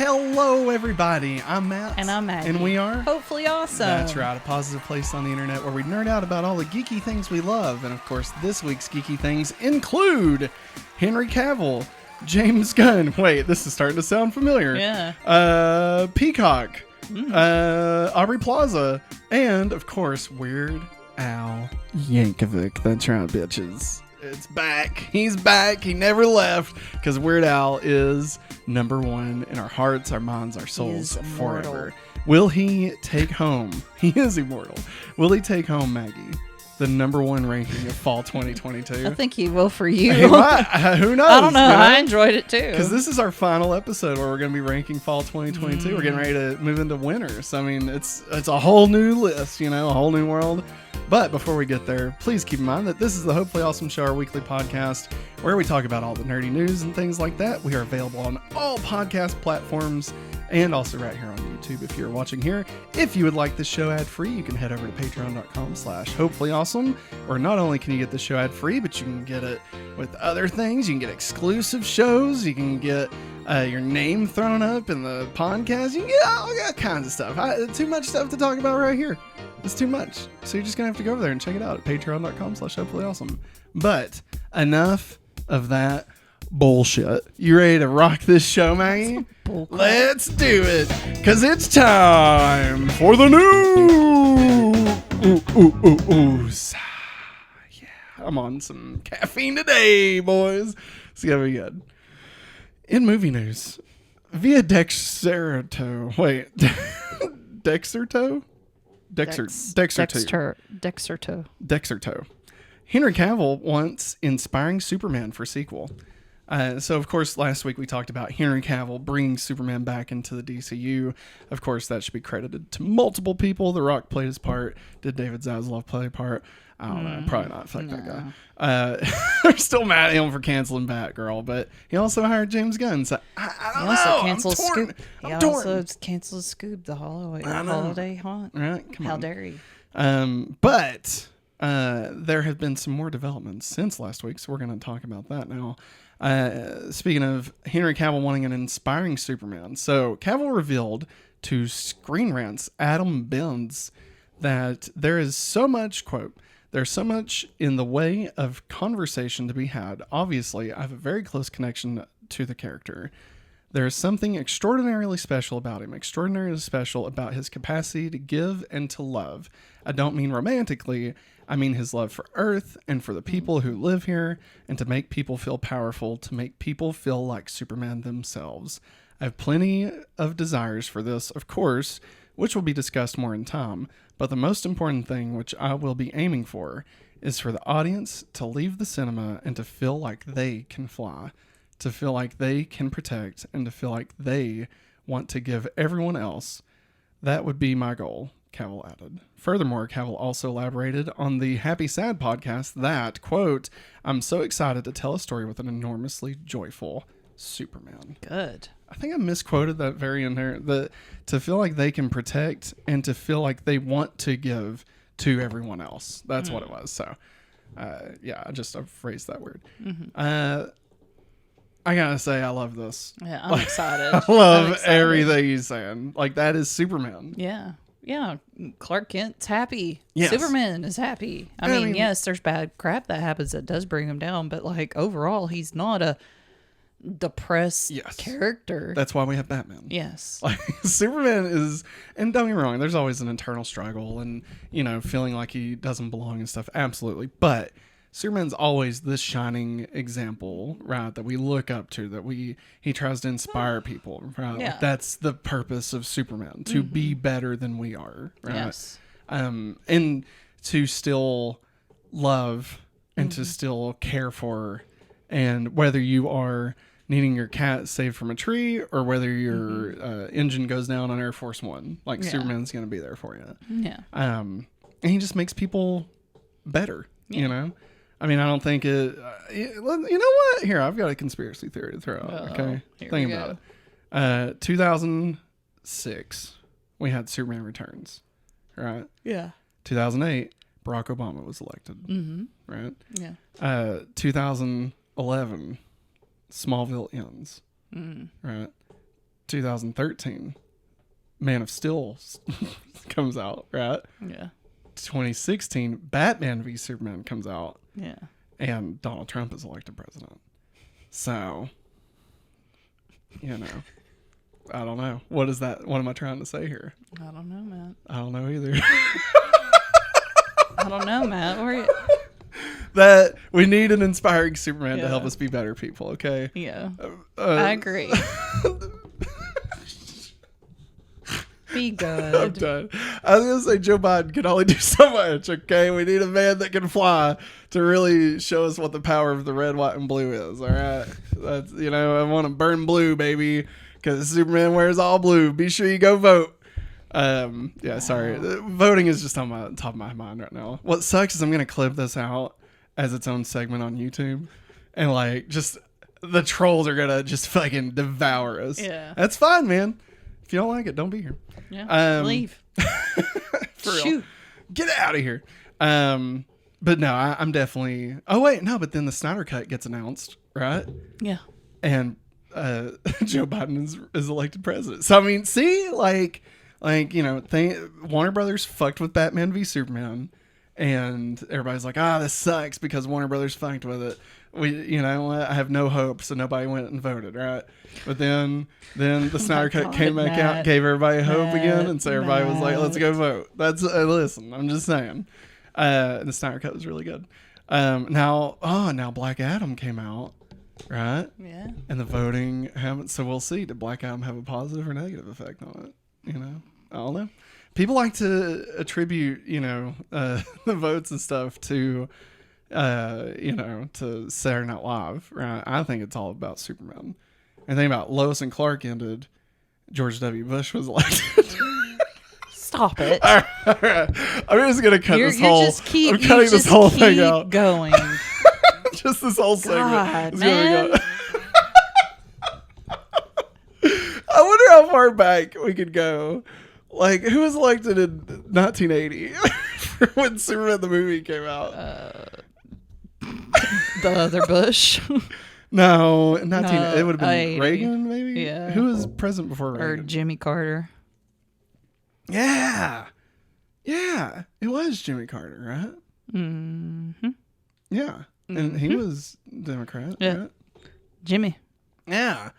Hello, everybody. I'm Matt. And I'm Maggie. And we are Hopefully Awesome. That's right, a positive place on the internet where we nerd out about all the geeky things we love. And of course, this week's geeky things include Henry Cavill, James Gunn. Wait, this is starting to sound familiar. Yeah. Peacock, Aubrey Plaza, and of course, Weird Al Yankovic. That's right, bitches. It's back. He's back. He never left because Weird Al is number one in our hearts, our minds, our souls forever. Will he take home? He is immortal. Will he take home, Maggie, the number one ranking of fall 2022? I think he will for you. He might. Who knows? I don't know. I enjoyed it too. Because this is our final episode where we're going to be ranking fall 2022. We're getting ready to move into winter. So, I mean, it's a whole new list, a whole new world. But before we get there, please keep in mind that this is the Hopefully Awesome Show, our weekly podcast where we talk about all the nerdy news and things like that. We are available on all podcast platforms and also right here on YouTube if you're watching here. If you would like this show ad-free, you can head over to patreon.com/hopefullyawesome, where not only can you get the show ad-free, but you can get it with other things. You can get exclusive shows. You can get your name thrown up in the podcast. You can get all kinds of stuff. Too much stuff to talk about right here. It's too much. So you're just going to have to go over there and check it out at patreon.com/hopefullyawesome. But enough of that bullshit. You ready to rock this show, Maggie? Let's do it. Because it's time for the news. Yeah, I'm on some caffeine today, boys. It's going to be good. In movie news, via Dexerto. Wait. Dexerto? Dexerto. Henry Cavill wants inspiring Superman for sequel. So, of course, last week we talked about Henry Cavill bringing Superman back into the DCU. Of course, that should be credited to multiple people. The Rock played his part. Did David Zaslav play a part? I don't know. Probably not. Fuck that guy. They're still mad at him for canceling Batgirl, but he also hired James Gunn. So I don't know. He also canceled Scoob, the holiday haunt. Right? Come on. How dare you? But there have been some more developments since last week, so we're going to talk about that now. Speaking of Henry Cavill wanting an inspiring Superman, so Cavill revealed to Screen Rant's Adam Benz that there is so much, quote, "There's so much in the way of conversation to be had. Obviously, I have a very close connection to the character. There is something extraordinarily special about him, extraordinarily special about his capacity to give and to love. I don't mean romantically. I mean his love for Earth and for the people who live here, and to make people feel powerful, to make people feel like Superman themselves. I have plenty of desires for this, of course, which will be discussed more in time, but the most important thing, which I will be aiming for, is for the audience to leave the cinema and to feel like they can fly, to feel like they can protect, and to feel like they want to give everyone else. That would be my goal," Cavill added. Furthermore, Cavill also elaborated on the Happy Sad podcast that, quote, "I'm so excited to tell a story with an enormously joyful Superman." Good. I think I misquoted that very in there. To feel like they can protect and to feel like they want to give to everyone else. That's what it was. So, I phrased that word. I gotta say, I love this. Yeah, I'm excited. I love everything he's saying. Like, that is Superman. Yeah. Yeah. Clark Kent's happy. Yes. Superman is happy. I mean, yes, there's bad crap that happens that does bring him down, but like overall, he's not a depressed character. That's why we have Batman. Yes. Like, Superman is, and don't get me wrong, there's always an internal struggle and, feeling like he doesn't belong and stuff. Absolutely. But Superman's always this shining example, right, that we look up to, that he tries to inspire people, right? Yeah. Like, that's the purpose of Superman, to be better than we are, right? Yes. And to still love and to still care for, and whether you are needing your cat saved from a tree or whether your engine goes down on Air Force One, like Superman's going to be there for you. Yeah. And he just makes people better, I mean, I don't think it, you know what? Here, I've got a conspiracy theory to throw out, okay? Think about it. 2006, we had Superman Returns, right? Yeah. 2008, Barack Obama was elected, right? Yeah. 2011, Smallville ends, right? 2013, Man of Steel comes out, right? Yeah. 2016, Batman v Superman comes out. Yeah. And Donald Trump is elected president. So, I don't know. What is that? What am I trying to say here? I don't know, Matt. I don't know either. I don't know, Matt. That we need an inspiring Superman to help us be better people, okay? Yeah. I agree. Be good. I'm done. I was going to say Joe Biden can only do so much, okay? We need a man that can fly to really show us what the power of the red, white, and blue is, all right? That's, I want to burn blue, baby, because Superman wears all blue. Be sure you go vote. Sorry. Voting is just on the top of my mind right now. What sucks is I'm going to clip this out as its own segment on YouTube, and, just the trolls are going to just fucking devour us. Yeah. That's fine, man. If you don't like it, don't be here. Yeah. Leave. For real. Shoot. Get out of here. But no, I'm definitely. Oh wait, no. But then the Snyder Cut gets announced, right? Yeah. And Joe Biden is elected president. So I mean, see, Warner Brothers fucked with Batman v Superman, and everybody's like, this sucks because Warner Brothers fucked with it. I have no hope, so nobody went and voted, right? But then the Snyder Cut came back out, gave everybody hope again, and so everybody was like, let's go vote. That's listen, I'm just saying. The Snyder Cut was really good. Now Black Adam came out, right? Yeah. And the voting happened, so we'll see. Did Black Adam have a positive or negative effect on it? I don't know. People like to attribute, the votes and stuff to to Saturday Night Live, right? I think it's all about Superman. And think about Lois and Clark ended, George W. Bush was elected. Stop it. All right. I'm just gonna cut this whole. I'm cutting this whole thing out. Going. Just this whole segment. Man. I wonder how far back we could go. Who was elected in 1980 when Superman the movie came out? The other Bush. No, it would have been 80. Reagan, maybe? Yeah. Who was president before Reagan? Or Jimmy Carter. Yeah. Yeah. It was Jimmy Carter, right? Mm-hmm. Yeah. And he was Democrat, right? Jimmy. Yeah.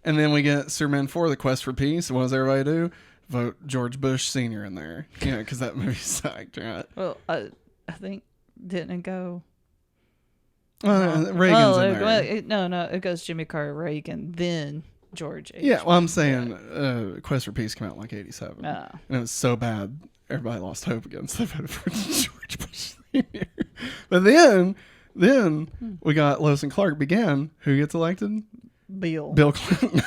And then we get Superman 4, The Quest for Peace. What does everybody do? Vote George Bush Sr. in there. Because that movie sucked, right? Well, I think, didn't it go... Reagan's in there. No, it goes Jimmy Carter, Reagan, then George H. Yeah, well, I'm saying Quest for Peace came out in 87. And it was so bad, everybody lost hope again, so they voted for George Bush Sr. But then we got Lois and Clark Began. Who gets elected? Bill Clinton.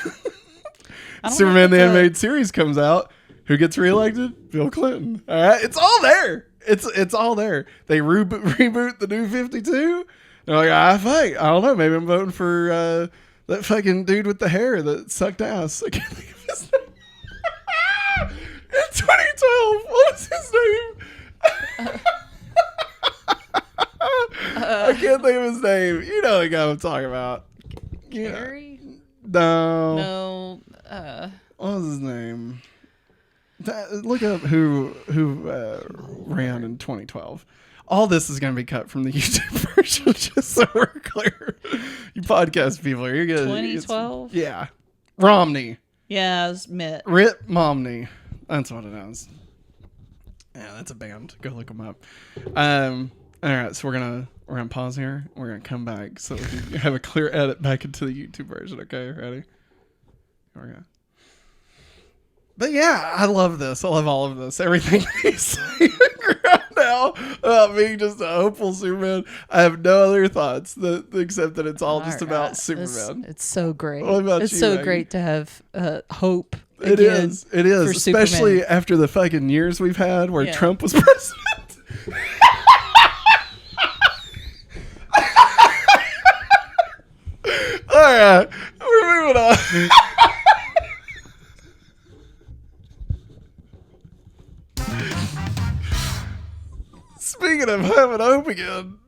Superman the Animated Series comes out. Who gets reelected? Bill Clinton. All right, it's all there. It's all there. They reboot the New 52. They're like, I don't know. Maybe I'm voting for that fucking dude with the hair that sucked ass. I can't think of his name. In 2012, what was his name? I can't think of his name. You know the guy I'm talking about. Gary? No. No. What was his name? Look up who ran in 2012. All this is going to be cut from the YouTube version, just so we're clear. You podcast people, you're good. 2012? Yeah. Romney. Yeah, it was Mitt. Rip Romney. That's what it is. Yeah, that's a band. Go look them up. All right, so we're gonna pause here. We're gonna come back so we can have a clear edit back into the YouTube version. Okay, ready? Here we go. But yeah, I love this. I love all of this. Everything he's saying right now about being just a hopeful Superman. I have no other thoughts except that it's all just about Superman. It's so great. What about it's you, so Maggie? Great to have hope. It is. Especially Superman. after the fucking years we've had where Trump was president. All right, we're moving on. Speaking of having hope again,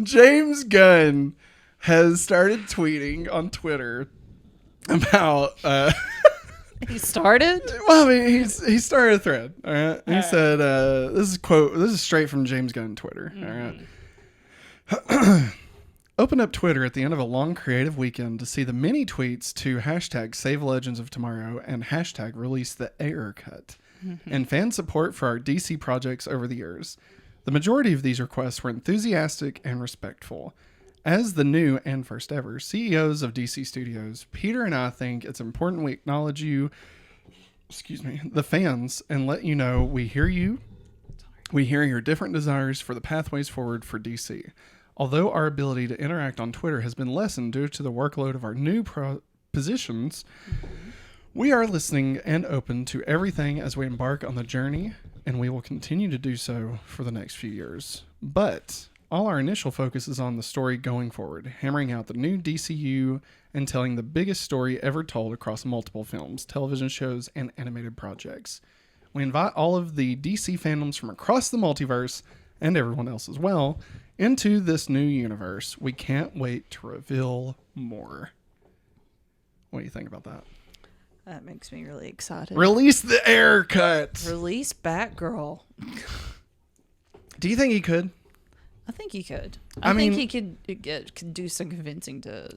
James Gunn has started tweeting on Twitter about. He started? Well, I mean, he started a thread. All right. He said, "This is quote. This is straight from James Gunn Twitter. All right." Opened up Twitter at the end of a long creative weekend to see the many tweets to hashtag Save Legends of Tomorrow and hashtag Release the Ayer Cut, and fan support for our DC projects over the years. The majority of these requests were enthusiastic and respectful. As the new and first ever CEOs of DC Studios, Peter and I think it's important we acknowledge you, the fans, and let you know we hear you. We hear your different desires for the pathways forward for DC. Although our ability to interact on Twitter has been lessened due to the workload of our new positions, we are listening and open to everything as we embark on the journey, and we will continue to do so for the next few years. But all our initial focus is on the story going forward, hammering out the new DCU and telling the biggest story ever told across multiple films, television shows, and animated projects. We invite all of the DC fandoms from across the multiverse, and everyone else as well, into this new universe. We can't wait to reveal more. What do you think about that? That makes me really excited. Release the Ayer Cut. Release Batgirl. Do you think he could? I think he could. I mean, think he could do some convincing to a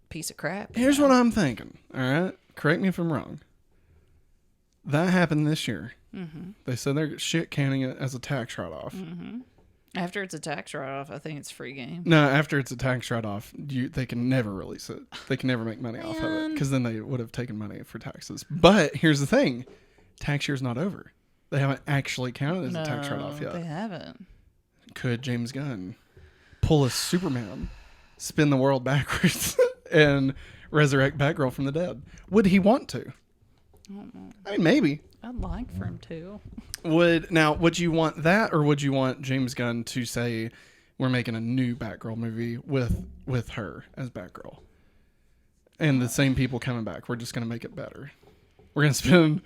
piece of crap. Here's what I'm thinking. All right? Correct me if I'm wrong. That happened this year. Mm-hmm. They said they're shit canning it as a tax write-off. Mm-hmm. After it's a tax write-off, I think it's free game. No, after it's a tax write-off, they can never release it. They can never make money off of it because then they would have taken money for taxes. But here's the thing. Tax year's not over. They haven't actually counted as a tax write-off yet. They haven't. Could James Gunn pull a Superman, spin the world backwards, and resurrect Batgirl from the dead? Would he want to? I don't know. I mean, maybe. I'd like for him to. Would you want that, or would you want James Gunn to say we're making a new Batgirl movie with her as Batgirl, and the same people coming back? We're just going to make it better. We're going to spend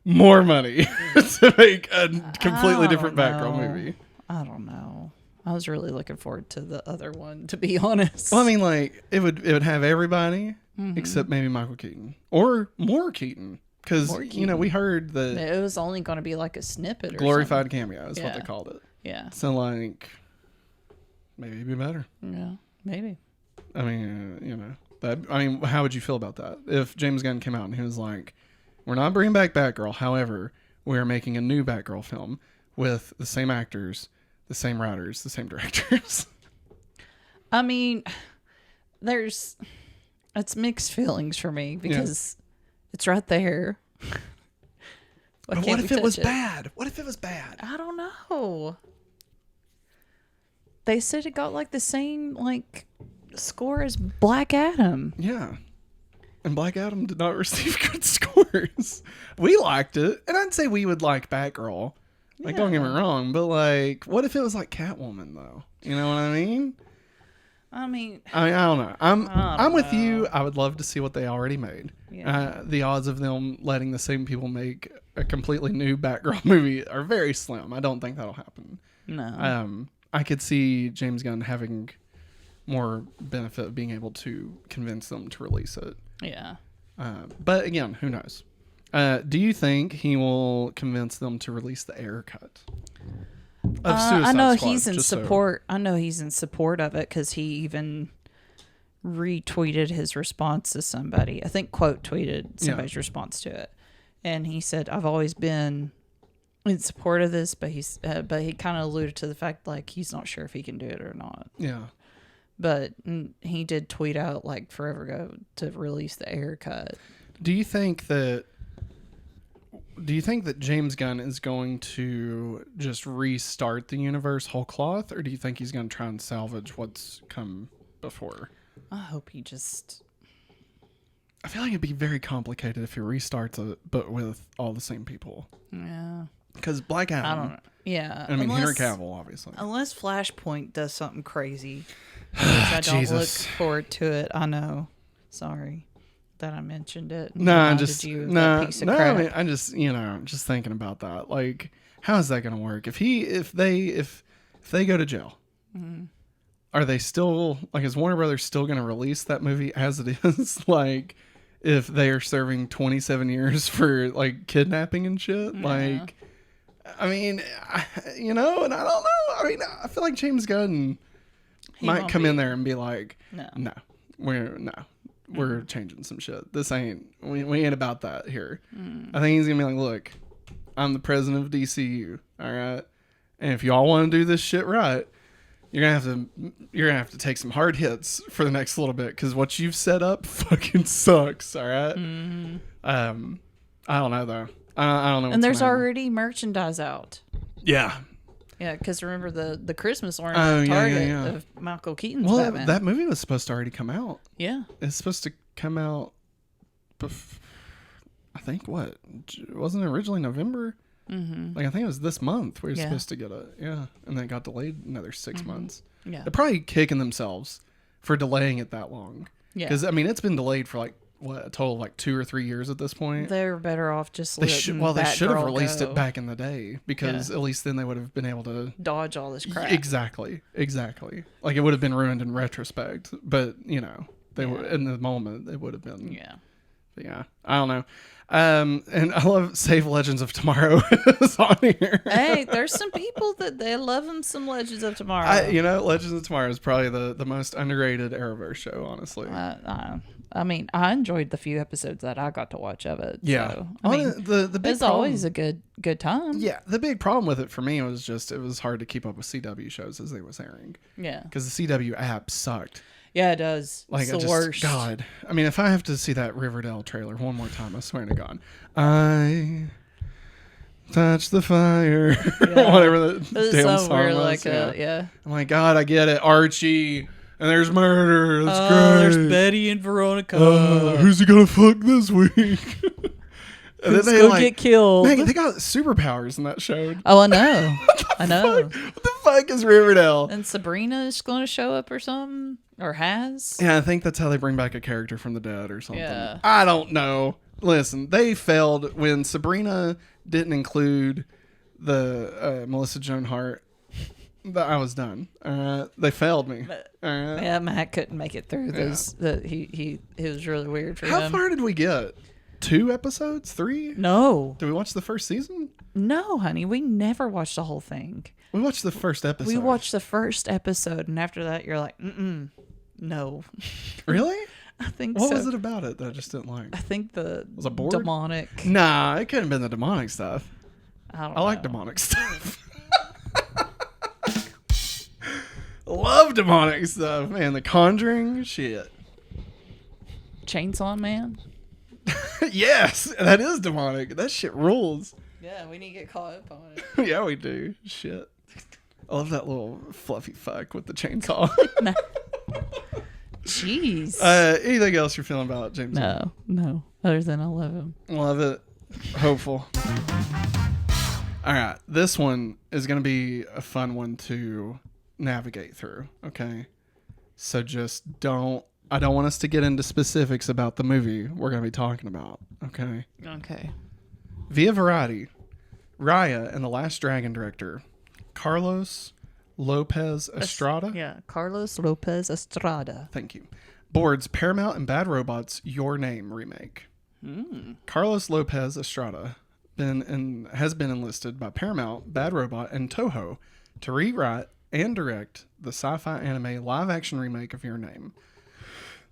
more money to make a completely different Batgirl movie. I don't know. I was really looking forward to the other one, to be honest. Well, I mean, like it would have everybody except maybe Michael Keaton or more Keaton. Because, we heard that it was only going to be like a snippet or glorified cameo is what they called it. Yeah. So, like, maybe it'd be better. Yeah, maybe. I mean, how would you feel about that? If James Gunn came out and he was like, we're not bringing back Batgirl. However, we're making a new Batgirl film with the same actors, the same writers, the same directors. I mean, it's mixed feelings for me because... It's right there. But what if it was bad? What if it was bad? I don't know. They said it got like the same score as Black Adam. Yeah. And Black Adam did not receive good scores. We liked it. And I'd say we would like Batgirl. Don't get me wrong. But what if it was like Catwoman though? You know what I mean? I mean, I don't know. I'm with you. I would love to see what they already made. Yeah. The odds of them letting the same people make a completely new Batgirl movie are very slim. I don't think that'll happen. No. I could see James Gunn having more benefit of being able to convince them to release it. Yeah. But again, who knows? Do you think he will convince them to release the Ayer Cut? I know he's in support. I know he's in support of it because he even retweeted his response to somebody. I think quote tweeted somebody's response to it, and he said, "I've always been in support of this," but he kind of alluded to the fact he's not sure if he can do it or not. Yeah. But he did tweet out forever ago to release the Ayer Cut. Do you think that James Gunn is going to just restart the universe whole cloth, or do you think he's going to try and salvage what's come before? I hope he just... I feel like it'd be very complicated if he restarts it, but with all the same people. Yeah. Because Black Adam... I don't know. Yeah. I mean, Henry Cavill, obviously. Unless Flashpoint does something crazy, which I don't look forward to it. I know. Sorry that I mentioned it. I mean, I'm just just thinking about that. How is that going to work? If they go to jail, are they still is Warner Brothers still going to release that movie as it is? if they are serving 27 years for like kidnapping and shit. Yeah. Like, I mean, and I don't know. I mean, I feel like James Gunn might come in there and be like, no, we're changing some shit. This ain't, we ain't about that here. I think he's gonna be like, look, I'm the president of DCU, all right, and if y'all want to do this shit right, you're gonna have to take some hard hits for the next little bit, because what you've set up fucking sucks, all right. I don't know though. I don't know. And there's already merchandise out. Yeah. Yeah, because remember the Christmas orange Target of Michael Keaton's Batman. That movie was supposed to already come out. Yeah. It's supposed to come out, I think, wasn't it originally November? Mm-hmm. Like, I think it was this month we were supposed to get it. Yeah. And then it got delayed another 6 months. Yeah. They're probably kicking themselves for delaying it that long. Yeah. Because, I mean, it's been delayed for like, a total of like 2 or 3 years at this point. They're better off just they should have released it back in the day, because at least then they would have been able to dodge all this crap. Exactly. Like, it would have been ruined in retrospect, but they were in the moment it would have been. Yeah. But yeah, I don't know. And I love Save Legends of Tomorrow is on here. Hey, there's some people that they love them some Legends of Tomorrow. Legends of Tomorrow is probably the most underrated Arrowverse show, honestly. I mean, I enjoyed the few episodes that I got to watch of it. Yeah. So, I mean, the big it's always a good time. Yeah. The big problem with it for me was just it was hard to keep up with CW shows as they was airing. Yeah. Because the CW app sucked. Yeah, it does. Like, it's the worst. God. I mean, if I have to see that Riverdale trailer one more time, I swear to God. I touch the fire. Yeah. Whatever the damn song weird, was. like I'm like, God, I get it. Archie. And there's murder. That's great. There's Betty and Veronica. Who's he gonna fuck this week? And then they get killed. Man, they got superpowers in that show. Oh, I know. I know. What the fuck is Riverdale? And Sabrina is going to show up or something, or has. Yeah, I think that's how they bring back a character from the dead or something. Yeah. I don't know. Listen, they failed when Sabrina didn't include the Melissa Joan Hart. I was done. They failed me. Yeah, Matt couldn't make it through those. It was really weird for him. How far did we get? 2 episodes? 3? No. Did we watch the first season? No, honey. We never watched the whole thing. We watched the first episode. We watched the first episode, and after that, you're like, no. Really? I think what so. What was it about it that I just didn't like? I think was it bored? Demonic. Nah, it couldn't have been the demonic stuff. I like demonic stuff. Love demonic stuff, man. The Conjuring, shit. Chainsaw Man. Yes, that is demonic. That shit rules. Yeah, we need to get caught up on it. Yeah, we do. Shit. I love that little fluffy fuck with the chainsaw. Jeez. Anything else you're feeling about James? No. Other than I love him. Love it. Hopeful. All right, this one is going to be a fun one to navigate through. Okay, so just I don't want us to get into specifics about the movie we're going to be talking about. Okay. Via Variety, Raya and the Last Dragon director Carlos Lopez Estrada. Carlos Lopez Estrada. Thank you. Boards Paramount and Bad Robot's Your Name remake. Carlos Lopez Estrada has been enlisted by Paramount, Bad Robot, and Toho to rewrite and direct the sci-fi anime live-action remake of Your Name.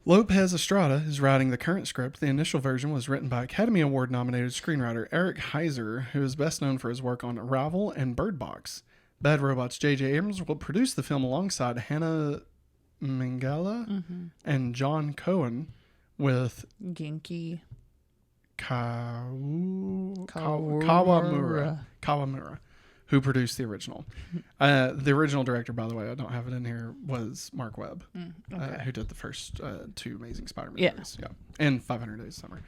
Lopez Estrada is writing the current script. The initial version was written by Academy Award-nominated screenwriter Eric Heiser, who is best known for his work on Arrival and Bird Box. Bad Robot's J.J. Abrams will produce the film alongside Hannah Mangala and John Cohen, with Genki Kawamura, who produced the original. The original director, by the way, I don't have it in here, was Mark Webb, who did the first 2 Amazing Spider-Man movies. Yeah. And 500 Days of Summer.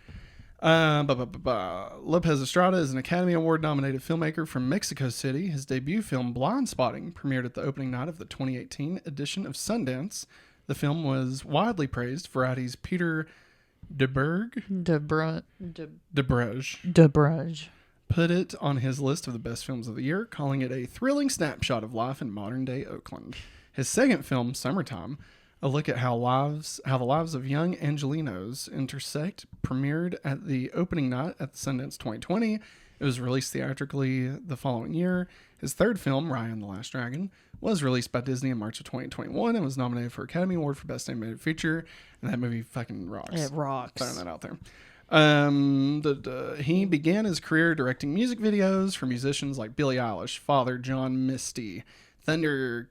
Lopez Estrada is an Academy Award-nominated filmmaker from Mexico City. His debut film, Blind Spotting, premiered at the opening night of the 2018 edition of Sundance. The film was widely praised. Variety's Peter DeBerge put it on his list of the best films of the year, calling it a thrilling snapshot of life in modern-day Oakland. His second film, Summertime, a look at how the lives of young Angelinos intersect, premiered at the opening night at the Sundance 2020. It was released theatrically the following year. His third film, Raya and the Last Dragon, was released by Disney in March of 2021 and was nominated for Academy Award for Best Animated Feature. And that movie fucking rocks. It rocks. Throwing that out there. He began his career directing music videos for musicians like Billie Eilish, Father John Misty, Thundercat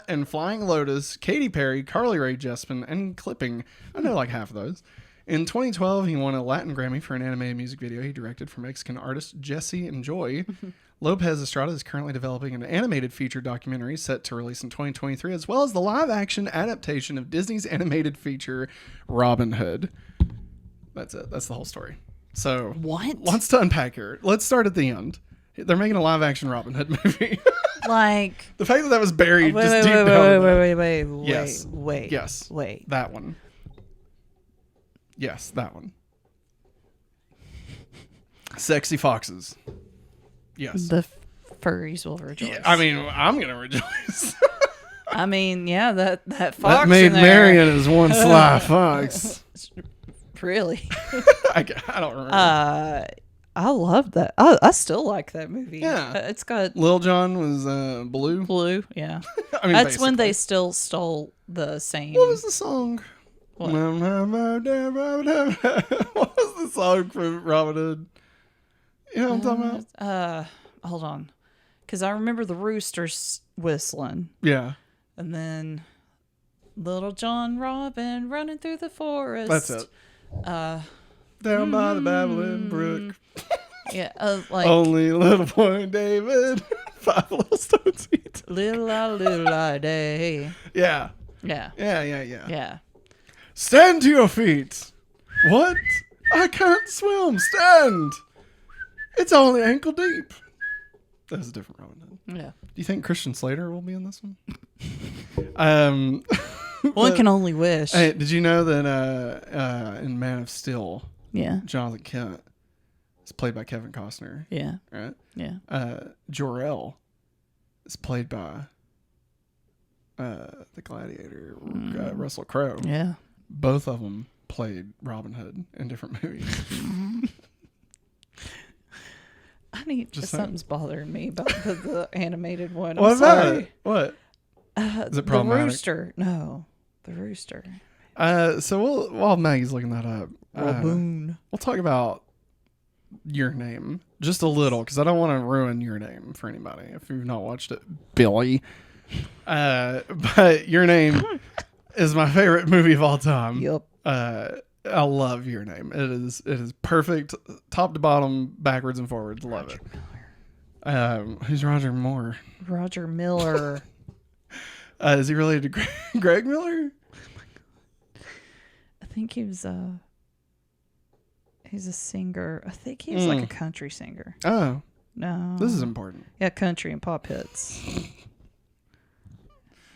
and Flying Lotus, Katy Perry, Carly Rae Jepsen, and Clipping. I know like half of those. In 2012, he won a Latin Grammy for an animated music video he directed for Mexican artist Jesse and Joy. Lopez Estrada is currently developing an animated feature documentary set to release in 2023, as well as the live-action adaptation of Disney's animated feature Robin Hood. That's it. That's the whole story. So, what? Lots to unpack here. Let's start at the end. They're making a live-action Robin Hood movie. Like the fact that was buried wait, just deep down. Wait. Yes. That one. Yes, that one. Sexy foxes. Yes. The furries will rejoice. Yeah, I mean, I'm gonna rejoice. I mean, yeah, that fox that made in there. Marion as one sly fox. Really? I don't remember. I love that. I still like that movie. Yeah. It's got... Lil Jon was blue. Blue, yeah. I mean, that's basically. when they still stole the same... What was the song? What? What was the song from Robin Hood? You know what I'm talking about? Hold on. Because I remember the roosters whistling. Yeah. And then Little John Robin running through the forest. That's it. Down by the babbling brook. Yeah, like only little boy David. 5 little stones eat. Little day. Yeah. Yeah. Yeah. Stand to your feet. What? I can't swim. Stand. It's only ankle deep. That's a different Robin Hood. Yeah. Do you think Christian Slater will be in this one? One can only wish. Hey, did you know that in Man of Steel, yeah, Jonathan Kent is played by Kevin Costner? Yeah. Right? Yeah. Jor-El is played by the Gladiator, Russell Crowe. Yeah. Both of them played Robin Hood in different movies. Something's bothering me about the animated one. What about it? What? Is it problematic? The rooster. No. The rooster. So while Maggie's looking that up, we'll talk about Your Name just a little, because I don't want to ruin Your Name for anybody if you've not watched it, Billy. But Your Name is my favorite movie of all time. Yep. I love Your Name. It is perfect, top to bottom, backwards and forwards. Love Roger it. Who's Roger Moore? Roger Miller. Is he related to Greg Miller? I think he's a singer. I think he was like a country singer. Oh. No. This is important. Yeah, country and pop hits.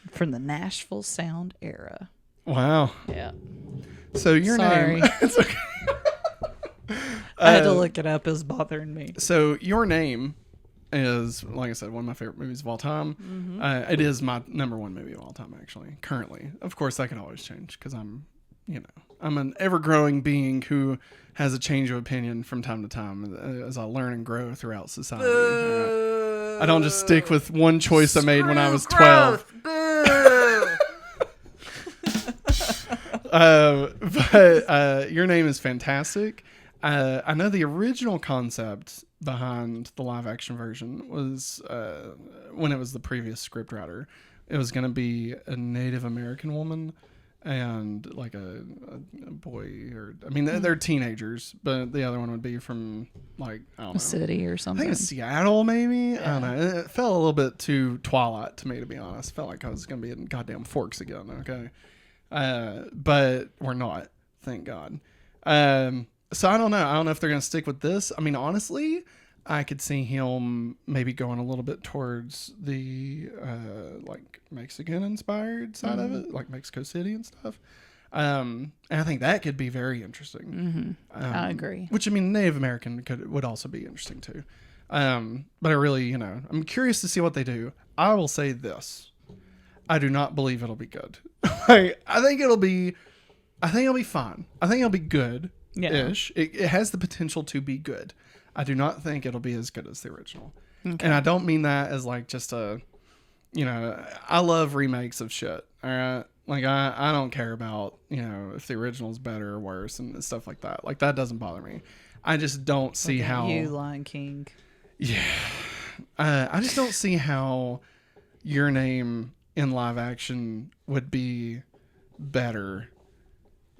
From the Nashville Sound era. Wow. Yeah. So Your Name. It's okay. I had to look it up. It was bothering me. So Your Name is, like I said, one of my favorite movies of all time. Mm-hmm. It is my number one movie of all time, actually, currently. Of course, that can always change because I'm an ever-growing being who has a change of opinion from time to time as I learn and grow throughout society. I don't just stick with one choice I made when I was 12. But Your Name is fantastic. I know the original concept behind the live action version was when it was the previous scriptwriter, it was going to be a Native American woman and like a boy, or I mean they're teenagers, but the other one would be from like I don't know, a city or something. I think it's Seattle, maybe. Yeah. I don't know. It felt a little bit too Twilight to me, to be honest. Felt like I was going to be in goddamn Forks again. Okay. But we're not, thank God. So I don't know. I don't know if they're going to stick with this. I mean, honestly, I could see him maybe going a little bit towards the, like Mexican inspired side of it, like Mexico City and stuff. And I think that could be very interesting. Mm-hmm. I agree. Which, I mean, Native American would also be interesting too. But I really, I'm curious to see what they do. I will say this. I do not believe it'll be good. I think it'll be fine. I think it'll be good-ish. Yeah. It has the potential to be good. I do not think it'll be as good as the original. Okay. And I don't mean that as like just a, I love remakes of shit. All right. Like I don't care about, if the original is better or worse and stuff like that. Like that doesn't bother me. I just don't see how you, Lion King. Yeah. I just don't see how Your Name in live action would be better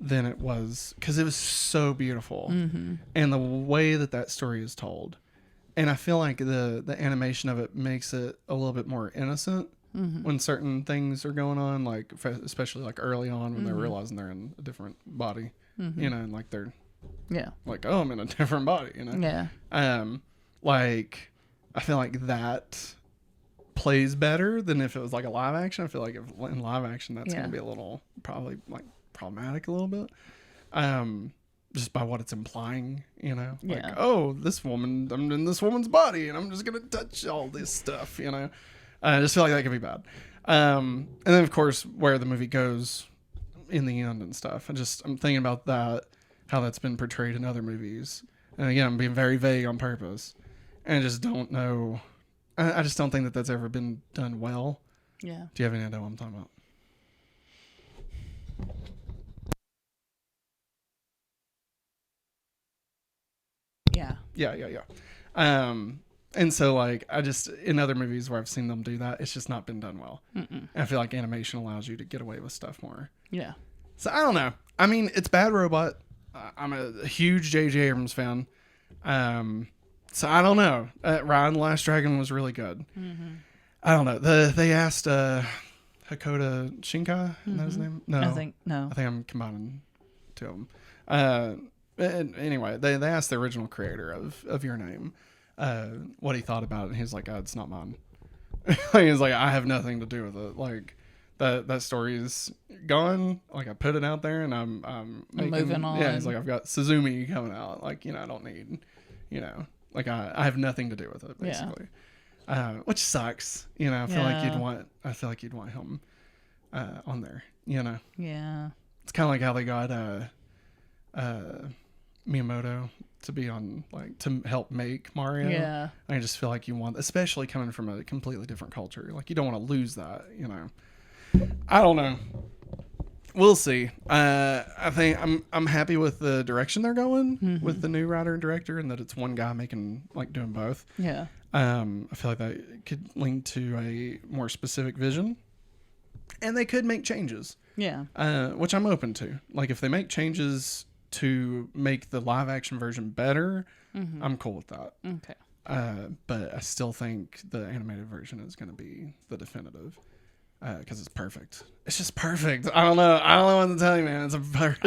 than it was, because it was so beautiful. Mm-hmm. And the way that story is told, and I feel like the animation of it makes it a little bit more innocent when certain things are going on, like especially like early on when they're realizing they're in a different body, and like they're like, oh, I'm in a different body, like I feel like that plays better than if it was like a live action. I feel like if in live action that's going to be a little probably like problematic a little bit, just by what it's implying, like, oh, this woman, I'm in this woman's body and I'm just gonna touch all this stuff, I just feel like that could be bad. And then of course where the movie goes in the end and stuff, I'm thinking about that, how that's been portrayed in other movies, and again I'm being very vague on purpose, and I just don't know. I just don't think that that's ever been done well. Yeah. Do you have any idea what I'm talking about? Yeah. And so like I just, in other movies where I've seen them do that, it's just not been done well. And I feel like animation allows you to get away with stuff more. Yeah. So I don't know. I mean, it's Bad Robot. I'm a huge J.J. Abrams fan. So I don't know. Ryan the Last Dragon was really good. I don't know. They asked Hakoda Shinkai. Is that his name? No. I think I'm combining two of them. Anyway, they asked the original creator of Your Name what he thought about it, and he's like, it's not mine. He's like, I have nothing to do with it. Like that story is gone. Like I put it out there, and I'm moving on. Yeah, he's like, I've got Suzumi coming out. Like I don't need, like I have nothing to do with it basically. Which sucks. I feel like you'd want him on there. Yeah. It's kind of like how they got Miyamoto to be on, like, to help make Mario. Yeah. I just feel like you want, especially coming from a completely different culture, like you don't want to lose that, I don't know. We'll see. I think I'm happy with the direction they're going with the new writer and director, and that it's one guy doing both. Yeah. I feel like that could link to a more specific vision, and they could make changes. Yeah. Which I'm open to. Like if they make changes to make the live action version better, I'm cool with that. Okay. But I still think the animated version is going to be the definitive, because it's perfect. It's just perfect. I don't know what to tell you, man. It's perfect.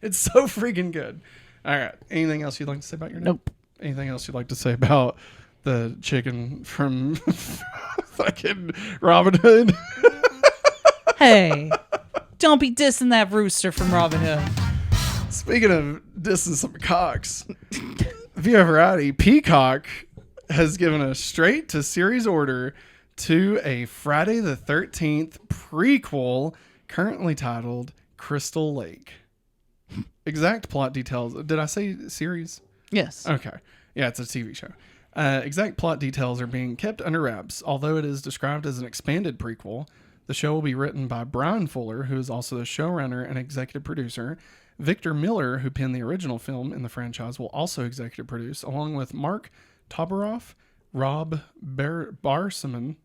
It's so freaking good. All right. Anything else you'd like to say about Your Name? Nope. Anything else you'd like to say about the chicken from fucking Robin Hood? Hey, don't be dissing that rooster from Robin Hood. Speaking of dissing some cocks, if you have a variety, Peacock has given a straight to series order to a Friday the 13th prequel currently titled Crystal Lake. Exact plot details. Did I say series? Yes. Okay. Yeah, it's a TV show. Exact plot details are being kept under wraps. Although it is described as an expanded prequel, the show will be written by Brian Fuller, who is also the showrunner and executive producer. Victor Miller, who penned the original film in the franchise, will also executive produce, along with Mark Toberoff, Rob Barsamian,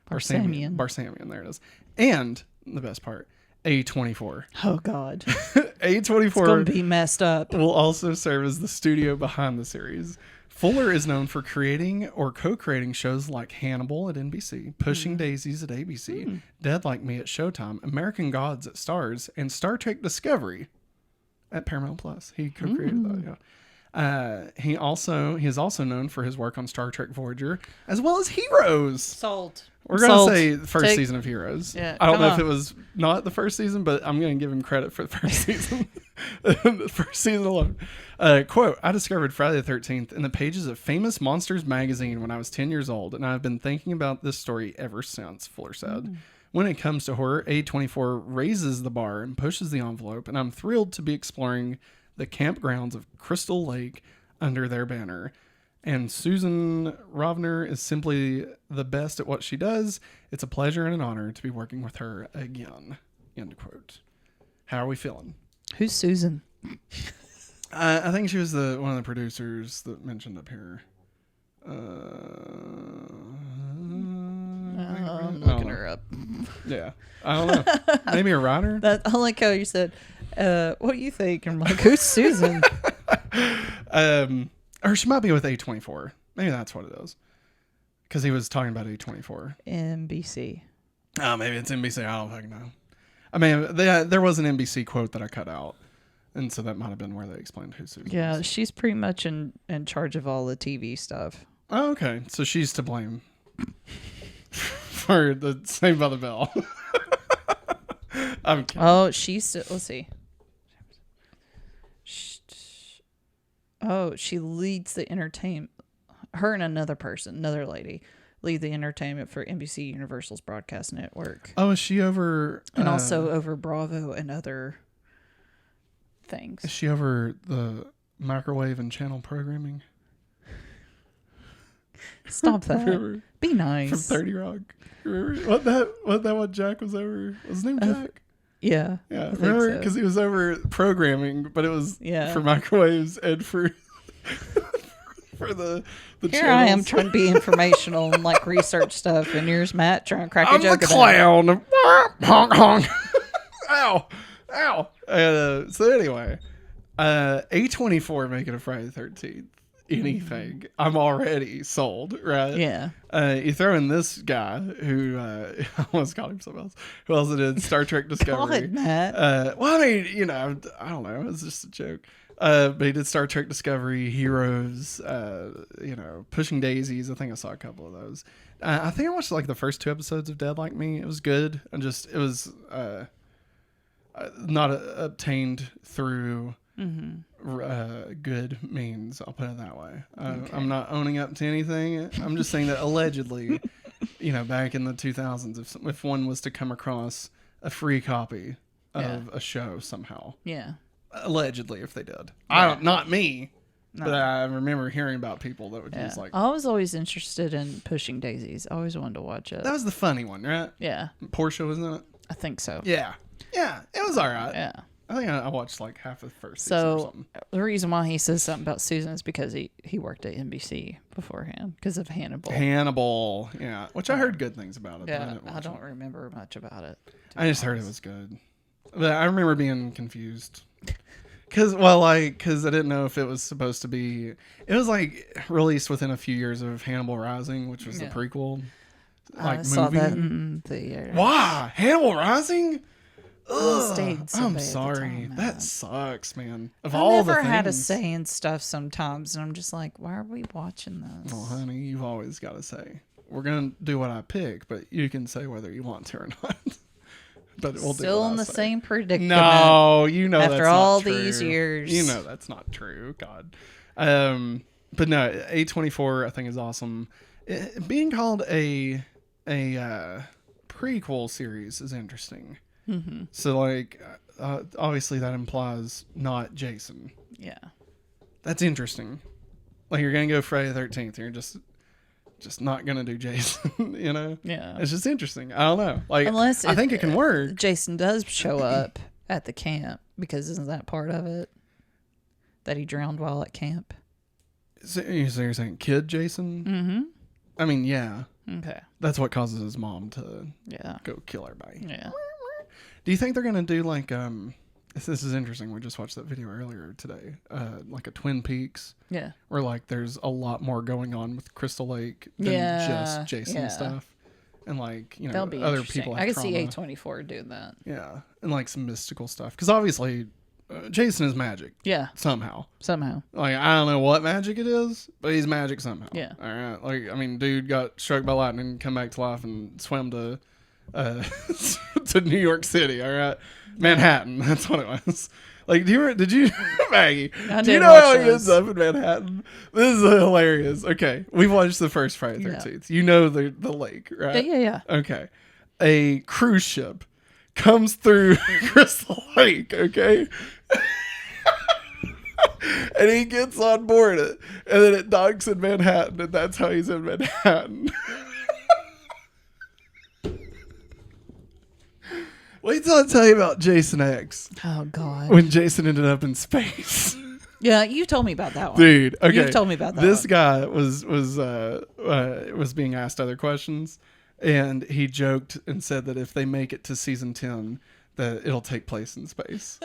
there it is, and the best part, A24. Oh God, A24. It's gonna be messed up. Will also serve as the studio behind the series. Fuller is known for creating or co-creating shows like Hannibal at NBC, Pushing Daisies at ABC, Dead Like Me at Showtime, American Gods at Starz, and Star Trek Discovery at Paramount Plus. He co-created that, He is also known for his work on Star Trek Voyager, as well as Heroes. Sold. We're going to say the first season of Heroes. Yeah, I don't know if it was not the first season, but I'm going to give him credit for the first season. The first season alone. Quote, I discovered Friday the 13th in the pages of Famous Monsters magazine when I was 10 years old, and I've been thinking about this story ever since, Fuller said. When it comes to horror, A24 raises the bar and pushes the envelope, and I'm thrilled to be exploring the campgrounds of Crystal Lake under their banner. And Susan Rovner is simply the best at what she does. It's a pleasure and an honor to be working with her again. End quote. How are we feeling? Who's Susan? I think she was one of the producers that mentioned up here. I'm looking her up. Yeah. I don't know. Maybe a writer? I like how you said, what do you think? And I'm like, who's Susan? Or she might be with A24. Maybe that's what it is. Because he was talking about A24. NBC. Oh, maybe it's NBC. I don't fucking know. I mean, there was an NBC quote that I cut out. And so that might have been where they explained who Susan was. Was. She's pretty much in charge of all the TV stuff. Oh, okay. So she's to blame for the Saved by the Bell. I'm kidding. Oh, let's see. She leads the entertainment. Her and another lady, lead the entertainment for NBC Universal's broadcast network. Oh, is she over... And also over Bravo and other things. Is she over the microwave and channel programming? Stop that. Remember, be nice. From 30 Rock. Remember what Jack was over? Was his name Jack? Yeah. Yeah. Remember? Because he was over programming, but it was for microwaves and for the Here channels. I am trying to be informational and like research stuff, and here's Matt trying to crack a joke about I'm the clown. Honk, honk. Ow. Ow. So anyway, A24 making a Friday the 13th. Anything. I'm already sold, right? Yeah. You throw in this guy who I almost called him something else. Who else did Star Trek Discovery? God, Matt. Well, I mean, I don't know. It's just a joke. But he did Star Trek Discovery, Heroes, Pushing Daisies. I think I saw a couple of those. I think I watched like the first 2 episodes of Dead Like Me. It was good. It was not obtained through good means. I'll put it that way. Okay. I'm not owning up to anything. I'm just saying that allegedly, back in the 2000s, if one was to come across a free copy of a show somehow. Yeah. Allegedly, if they did. Not me. No. But I remember hearing about people that would just like... I was always interested in Pushing Daisies. I always wanted to watch it. That was the funny one, right? Yeah. Portia, wasn't it? I think so. Yeah. Yeah, it was all right. Yeah. I think I watched like half of the first season or something. The reason why he says something about Susan is because he worked at NBC beforehand because of Hannibal. Hannibal, yeah. Which I heard good things about it. Yeah, I don't remember much about it. I just heard it was good. But I remember being confused. Because I didn't know if it was supposed to be... It was like released within a few years of Hannibal Rising, which was the prequel. I saw that in the... Wow! Hannibal Rising? I'm sorry. That sucks, man. I've never had a say in stuff sometimes, and I'm just like, why are we watching this? Well, honey, you've always got to say. We're going to do what I pick, but you can say whether you want to or not. But we'll still in the same predicament. No, after that's not all true. These years, that's not true. God, but no, A24 I think is awesome. Being called a prequel series is interesting. Mm-hmm. So like, obviously that implies not Jason. Yeah, that's interesting. Like you're gonna go Friday the 13th. You're just not gonna do Jason, Yeah, it's just interesting. I don't know. Like, unless I think it can work. Jason does show up at the camp because isn't that part of it that he drowned while at camp? So you're saying Kid Jason? Mm-hmm. I mean, yeah. Okay. That's what causes his mom to go kill everybody. Yeah. Do you think they're gonna do like this is interesting. We just watched that video earlier today. Like a Twin Peaks. Yeah. Where like there's a lot more going on with Crystal Lake than just Jason stuff. And like, that'll be other people have I can trauma. see A24 doing that. Yeah. And like some mystical stuff. Because obviously Jason is magic. Yeah. Somehow. Like, I don't know what magic it is, but he's magic somehow. Yeah. All right. Like, I mean, dude got struck by lightning, come back to life, and swam to to New York City. All right. Manhattan. That's what it was. Like, did you, Maggie? Do you know how he ends up in Manhattan? This is hilarious. Okay. We've watched the first Friday the 13th. You know the lake, right? Yeah. Okay. A cruise ship comes through Crystal Lake, okay? And he gets on board it, and then it docks in Manhattan, and that's how he's in Manhattan. Wait till I tell you about Jason X. Oh, God. When Jason ended up in space. Yeah, you told me about that one. Dude, okay. You've told me about that This one. guy was being asked other questions, and he joked and said that if they make it to season 10, that it'll take place in space.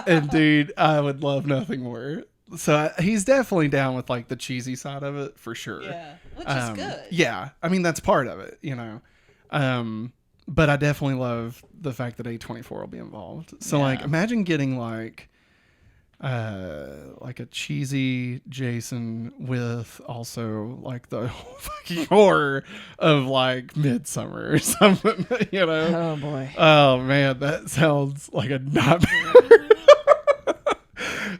And dude, I would love nothing more. So he's definitely down with like the cheesy side of it for sure. Yeah, which is good. Yeah, I mean that's part of it, you know. But I definitely love the fact that A24 will be involved. So like, imagine getting like a cheesy Jason with also like the whole fucking horror of like Midsummer or something, you know? Oh boy. Oh man, that sounds like a nightmare.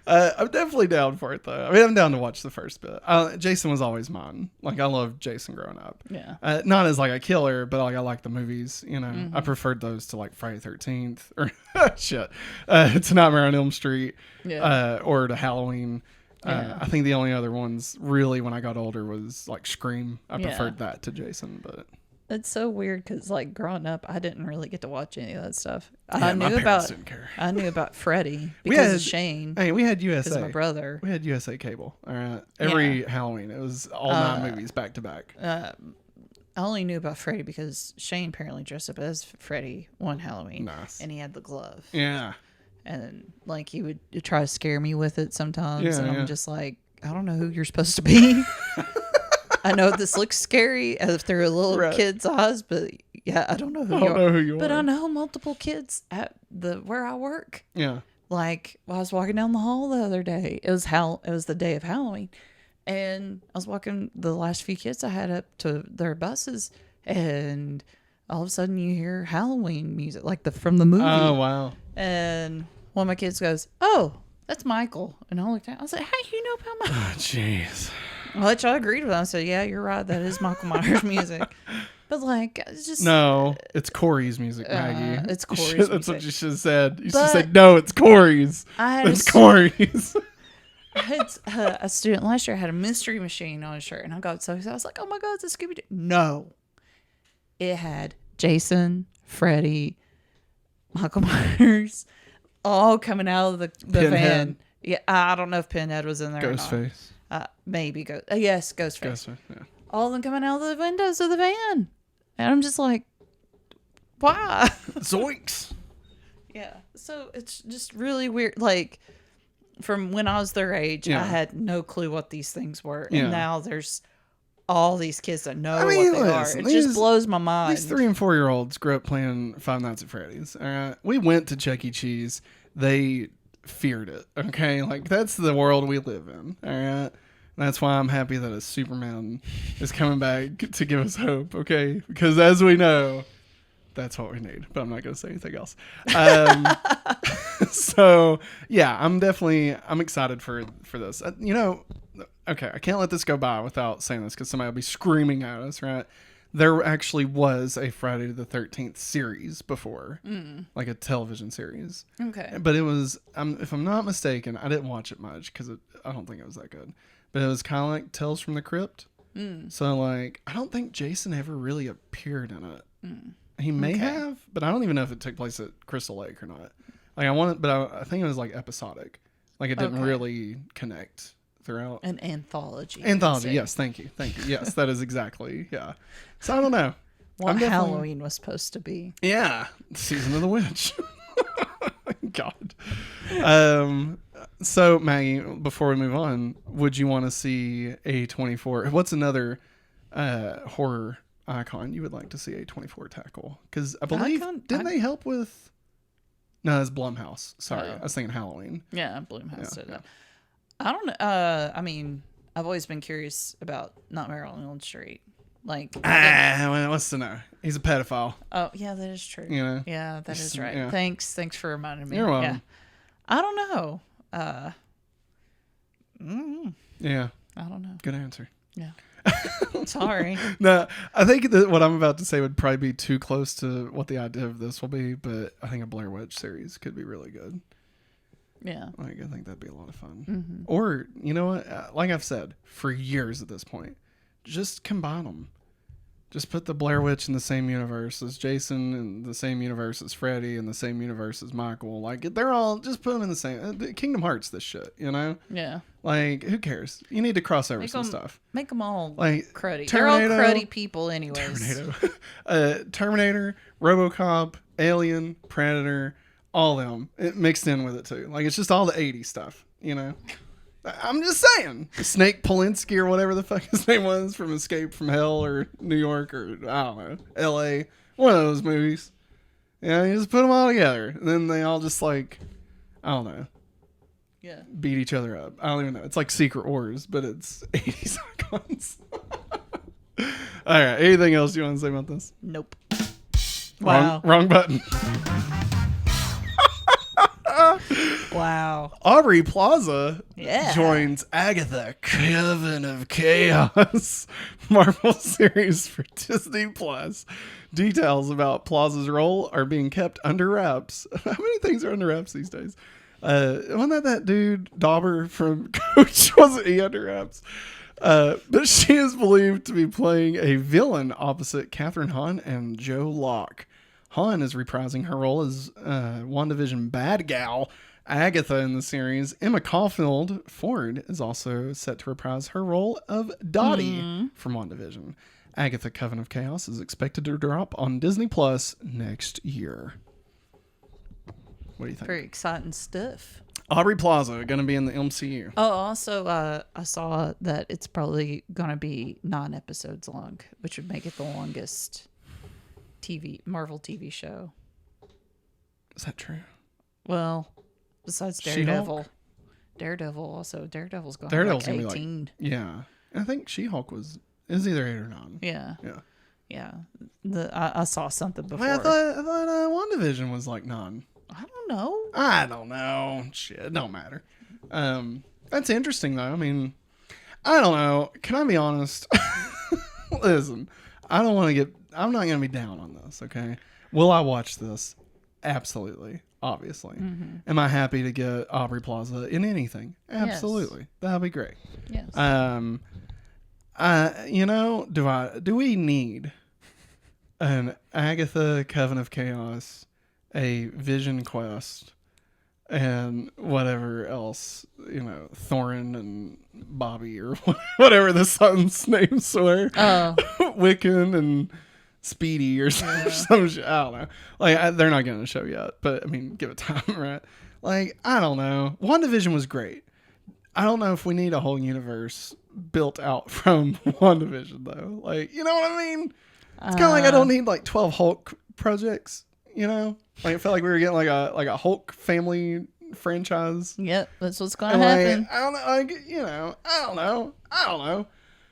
I'm definitely down for it though. I mean, I'm down to watch the first bit. Jason was always mine. Like I loved Jason growing up. Yeah. Not as like a killer, but like I like the movies. You know, Mm-hmm. I preferred those to like Friday 13th or shit. To Nightmare on Elm Street. Yeah. Or to Halloween. Yeah. I think the only other ones really when I got older was like Scream. I Yeah. preferred that to Jason, but. It's so weird because, like, growing up, I didn't really get to watch any of that stuff. Yeah, my parents didn't care. I knew about Freddy because of Shane. Hey, we had USA. Because my brother. We had USA cable. All right, every Halloween it was all 9 movies back to back. I only knew about Freddy because Shane apparently dressed up as Freddy one Halloween. Nice. And he had the glove. Yeah. And, like, he would try to scare me with it sometimes. Yeah, and I'm just like, I don't know who you're supposed to be. I know this looks scary through a little kid's eyes, but yeah, I don't know who you are. But I know multiple kids at where I work. Yeah. Like, I was walking down the hall the other day. It was the day of Halloween, and I was walking the last few kids I had up to their buses, and all of a sudden you hear Halloween music, like from the movie. Oh wow! And one of my kids goes, "Oh, that's Michael," and I looked at. I was like, "How do you know about Michael?" Oh, jeez. Which I agreed with. I said, "Yeah, you're right. That is Michael Myers' music." But like, it's just no. It's Corey's music, Maggie. It's Corey's music. That's what you should have said. You should have said, "No, it's Corey's." It's Corey's. I had a student last year had a Mystery Machine on his shirt, and I got so excited. I was like, "Oh my god, it's a Scooby Doo!" No, it had Jason, Freddy, Michael Myers, all coming out of the van. Yeah, I don't know if Pinhead was in there. Ghostface. Maybe yes, Ghostface. Ghostface. Yeah. All of them coming out of the windows of the van, and I'm just like, why? Zoinks. Yeah. So it's just really weird. Like, from when I was their age, I had no clue what these things were, and now there's all these kids that know what they are. It just blows my mind. These 3 and 4 year olds grew up playing Five Nights at Freddy's. All right, we went to Chuck E. Cheese. They feared it. Okay, like that's the world we live in. All right. That's why I'm happy that a Superman is coming back to give us hope, okay? Because as we know, that's what we need. But I'm not going to say anything else. So, yeah, I'm excited for this. You know, okay, I can't let this go by without saying this because somebody will be screaming at us, right? There actually was a Friday the 13th series before, like a television series. Okay. But it was, if I'm not mistaken, I didn't watch it much because I don't think it was that good. But it was kind of like Tales from the Crypt. So, like, I don't think Jason ever really appeared in it. He may have, but I don't even know if it took place at Crystal Lake or not. Like, I think it was, like, episodic. Like, it didn't really connect throughout. An anthology. Anthology, yes. Thank you. Yes, that is exactly, yeah. So, I don't know. What Halloween was supposed to be. Yeah. Season of the Witch. God. So, Maggie, before we move on, would you want to see A24? What's another horror icon you would like to see A24 tackle? Because I believe, didn't they help with No, that's Blumhouse. Sorry, I was thinking Halloween. Yeah, Blumhouse did that. I don't know. I mean, I've always been curious about Nightmare on Elm Street. Like, what's to know? He's a pedophile. Oh, yeah, that is true. You know? Yeah, that is right. Yeah. Thanks for reminding me. You're welcome. Yeah. I don't know. Yeah. I don't know. Good answer. Yeah. Sorry. No, I think that what I'm about to say would probably be too close to what the idea of this will be, but I think a Blair Witch series could be really good. Yeah. Like, I think that'd be a lot of fun. Mm-hmm. Or, you know what? Like I've said for years at this point, just combine them. Just put the Blair Witch in the same universe as Jason, and the same universe as Freddy, and the same universe as Michael. Like, they're all, just put them in the same. Kingdom Hearts, this shit, you know? Yeah. Like, who cares? You need to cross over some stuff. Make them all like cruddy. They're all cruddy people anyways. Terminator, RoboCop, Alien, Predator, all of them. It mixed in with it, too. Like, it's just all the 80s stuff, you know? I'm just saying. Snake Polinsky or whatever the fuck his name was from Escape from Hell or New York or, I don't know, L.A. One of those movies. Yeah, you just put them all together. And then they all just, like, I don't know. Yeah. Beat each other up. I don't even know. It's like Secret Wars, but it's 80s icons. All right. Anything else you want to say about this? Nope. Wow. Wrong button. Wow. Aubrey Plaza joins Agatha, Coven of Chaos Marvel series for Disney Plus. Details about Plaza's role are being kept under wraps. How many things are under wraps these days? Wasn't that dude Dauber from Coach? Wasn't he under wraps? But she is believed to be playing a villain opposite Catherine Hahn and Joe Locke. Hahn is reprising her role as WandaVision bad gal Agatha in the series. Emma Caulfield Ford is also set to reprise her role of Dottie from WandaVision. Agatha Coven of Chaos is expected to drop on Disney Plus next year. What do you think? Very exciting stuff. Aubrey Plaza going to be in the MCU. Oh, also, I saw that it's probably going to be 9 episodes long, which would make it the longest Marvel TV show. Is that true? Well, besides Daredevil. Daredevil's going to be like 18. Yeah. I think She-Hulk is either 8 or 9. Yeah. Yeah. I saw something before. I thought WandaVision was like 9. I don't know. Shit, it don't matter. That's interesting though. I mean, I don't know. Can I be honest? Listen, I'm not going to be down on this, okay? Will I watch this? Absolutely. Obviously. Mm-hmm. Am I happy to get Aubrey Plaza in anything? Absolutely. Yes. That'll be great. Yes. Do we need an Agatha Coven of Chaos, a Vision Quest, and whatever else, Thorin and Bobby or whatever the son's names were. Oh. Wiccan and Speedy or some shit. I don't know. Like, they're not getting a show yet, but I mean, give it time, right? Like, I don't know. WandaVision was great. I don't know if we need a whole universe built out from WandaVision, though. Like, you know what I mean? It's kind of like I don't need like 12 Hulk projects, Like, I felt like we were getting like a Hulk family franchise. Yep, that's what's going to happen. I don't know. I don't know.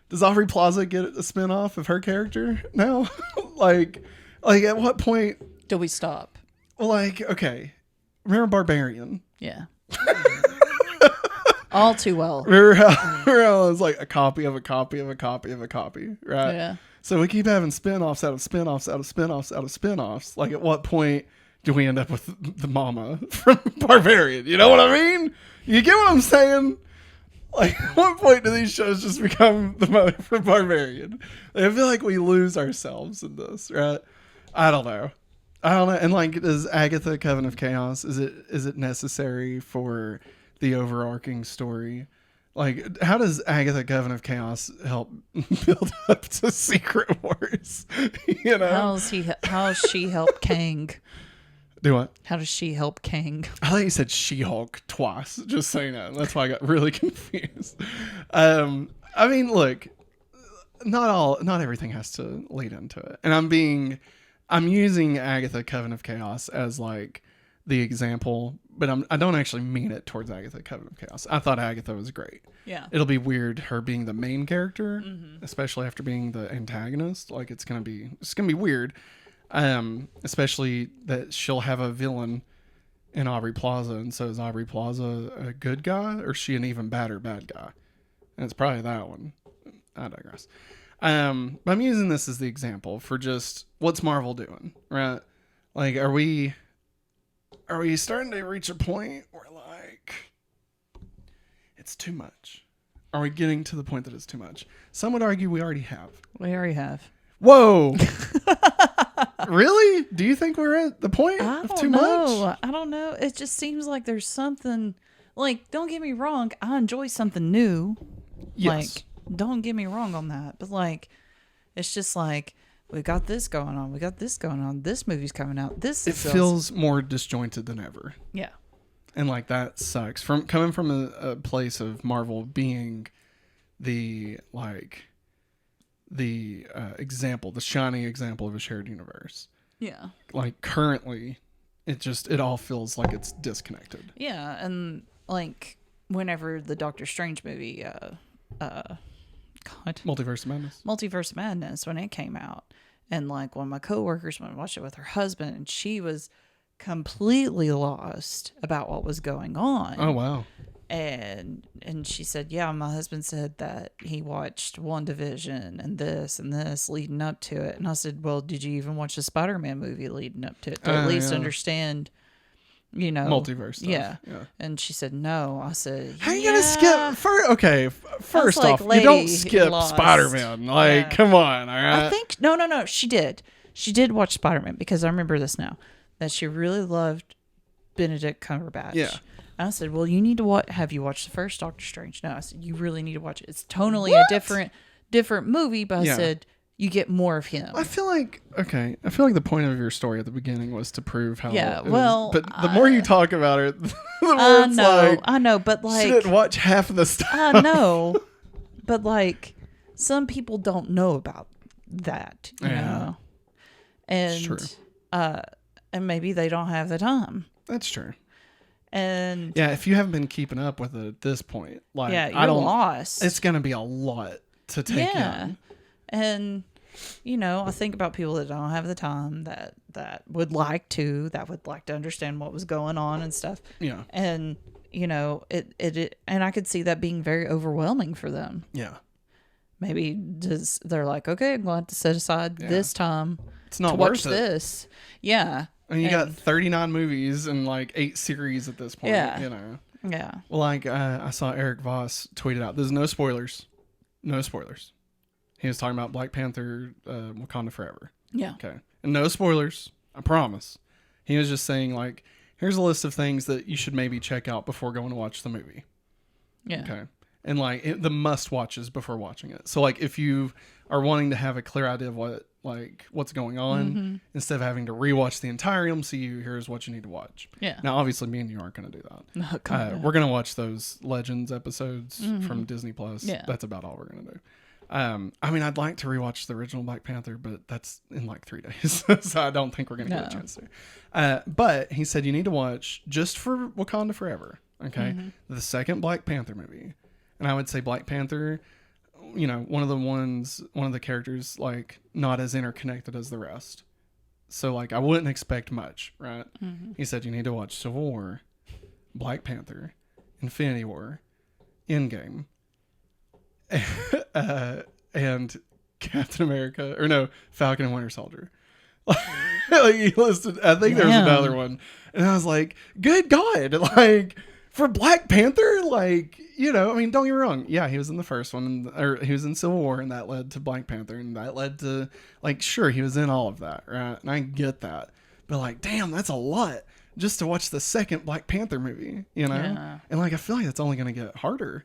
Does Aubrey Plaza get a spinoff of her character now? like at what point do we stop? Like, okay, remember Barbarian? Yeah. All too well. Remember how it was like a copy of a copy of a copy of a copy, right? Yeah. So we keep having spinoffs out of spinoffs out of spinoffs out of spinoffs. Like, at what point do we end up with the mama from Barbarian? You know what I mean? You get what I'm saying? Like, at what point do these shows just become the mother from Barbarian? I feel like we lose ourselves in this, right? I don't know. And like, is Agatha Coven of Chaos, is it necessary for the overarching story? Like, how does Agatha Coven of Chaos help build up to Secret Wars? How does she help Kang? Do what? How does she help Kang? I thought you said She-Hulk twice, just so you know. That's why I got really confused. I mean, look, not everything has to lead into it. And I'm using Agatha Coven of Chaos as like the example, but I don't actually mean it towards Agatha, Coven of Chaos. I thought Agatha was great. Yeah. It'll be weird her being the main character, especially after being the antagonist. Like it's gonna be weird. Especially that she'll have a villain in Aubrey Plaza, and so is Aubrey Plaza a good guy, or is she an even badder bad guy? And it's probably that one. I digress. But I'm using this as the example for just what's Marvel doing, right? Like, are we starting to reach a point where like it's too much? Are we getting to the point that it's too much? Some would argue we already have. We already have. Whoa. Really? Do you think we're at the point of too much? I don't know. It just seems like there's something, like, don't get me wrong, I enjoy something new. Yes. Like, don't get me wrong on that. But like, it's just like, we got this going on. We got this going on. This movie's coming out. It feels more disjointed than ever. Yeah. And like that sucks. Coming from a place of Marvel being the example, the shining example of a shared universe. Yeah. Like currently, it all feels like it's disconnected. Yeah, and like whenever the Doctor Strange movie, Multiverse of Madness, when it came out, and like one of my coworkers went and watched it with her husband, and she was completely lost about what was going on. Oh wow. And she said, yeah, my husband said that he watched WandaVision and this leading up to it. And I said, well, did you even watch the Spider-Man movie leading up to it to at least understand, you know, multiverse stuff? Yeah. And she said, no. I said, how you gonna skip? First off, you don't skip Spider-Man. Like, come on, all right? I think no. She did watch Spider-Man, because I remember this now, that she really loved Benedict Cumberbatch. Yeah. I said, well, you need to watch. Have you watched the first Doctor Strange? No. I said, you really need to watch it. It's totally a different movie, but I said, you get more of him. I feel like the point of your story at the beginning was to prove how. Yeah, well, but the more you talk about it, the more I know, but like, she didn't watch half of the stuff. I know, but like, some people don't know about that, you know, and it's true. And maybe they don't have the time. That's true. And yeah, if you haven't been keeping up with it at this point, like, you're lost. It's gonna be a lot to take in. And you know, I think about people that don't have the time, that would like to understand what was going on and stuff. Yeah. And you know, it and I could see that being very overwhelming for them. Yeah. Maybe they're like, okay, I'm going to have to set aside this time to watch this. Yeah. And you got 39 movies and like 8 series at this point. Yeah. You know. Yeah. Well, like I saw Eric Voss tweeted out, there's no spoilers. No spoilers. He was talking about Black Panther, Wakanda Forever. Yeah. Okay. And no spoilers. I promise. He was just saying, like, here's a list of things that you should maybe check out before going to watch the movie. Yeah. Okay. And like the must watches before watching it. So like if you are wanting to have a clear idea of what's going on, instead of having to rewatch the entire MCU, here's what you need to watch. Yeah. Now obviously me and you aren't going to do that. No, we're going to watch those Legends episodes from Disney Plus. Yeah. That's about all we're going to do. I mean, I'd like to rewatch the original Black Panther, but that's in like 3 days. So I don't think we're going to get a chance to. But he said you need to watch, just for Wakanda Forever, okay, the second Black Panther movie. And I would say Black Panther, you know, one of the characters, like, not as interconnected as the rest. So, like, I wouldn't expect much, right? He said you need to watch Civil War, Black Panther, Infinity War, Endgame, and Captain America, or no, Falcon and Winter Soldier. Like, he listed, I think there was another one. And I was like, good God, like, for Black Panther, like, you know, I mean, don't get me wrong. Yeah, he was in the first one, or he was in Civil War, and that led to Black Panther, and that led to, like, sure, he was in all of that, right? And I get that. But, like, damn, that's a lot just to watch the second Black Panther movie, you know? Yeah. And, like, I feel like it's only going to get harder,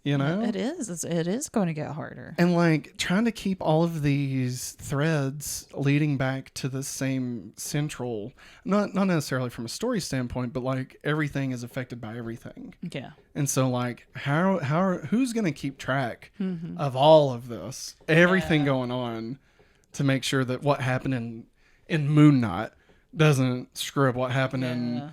you know? It is. It is going to get harder. And, like, trying to keep all of these threads leading back to the same central, not necessarily from a story standpoint, but, like, everything is affected by everything. Yeah. And so, like, who's going to keep track of all of this, everything going on, to make sure that what happened in Moon Knight doesn't screw up what happened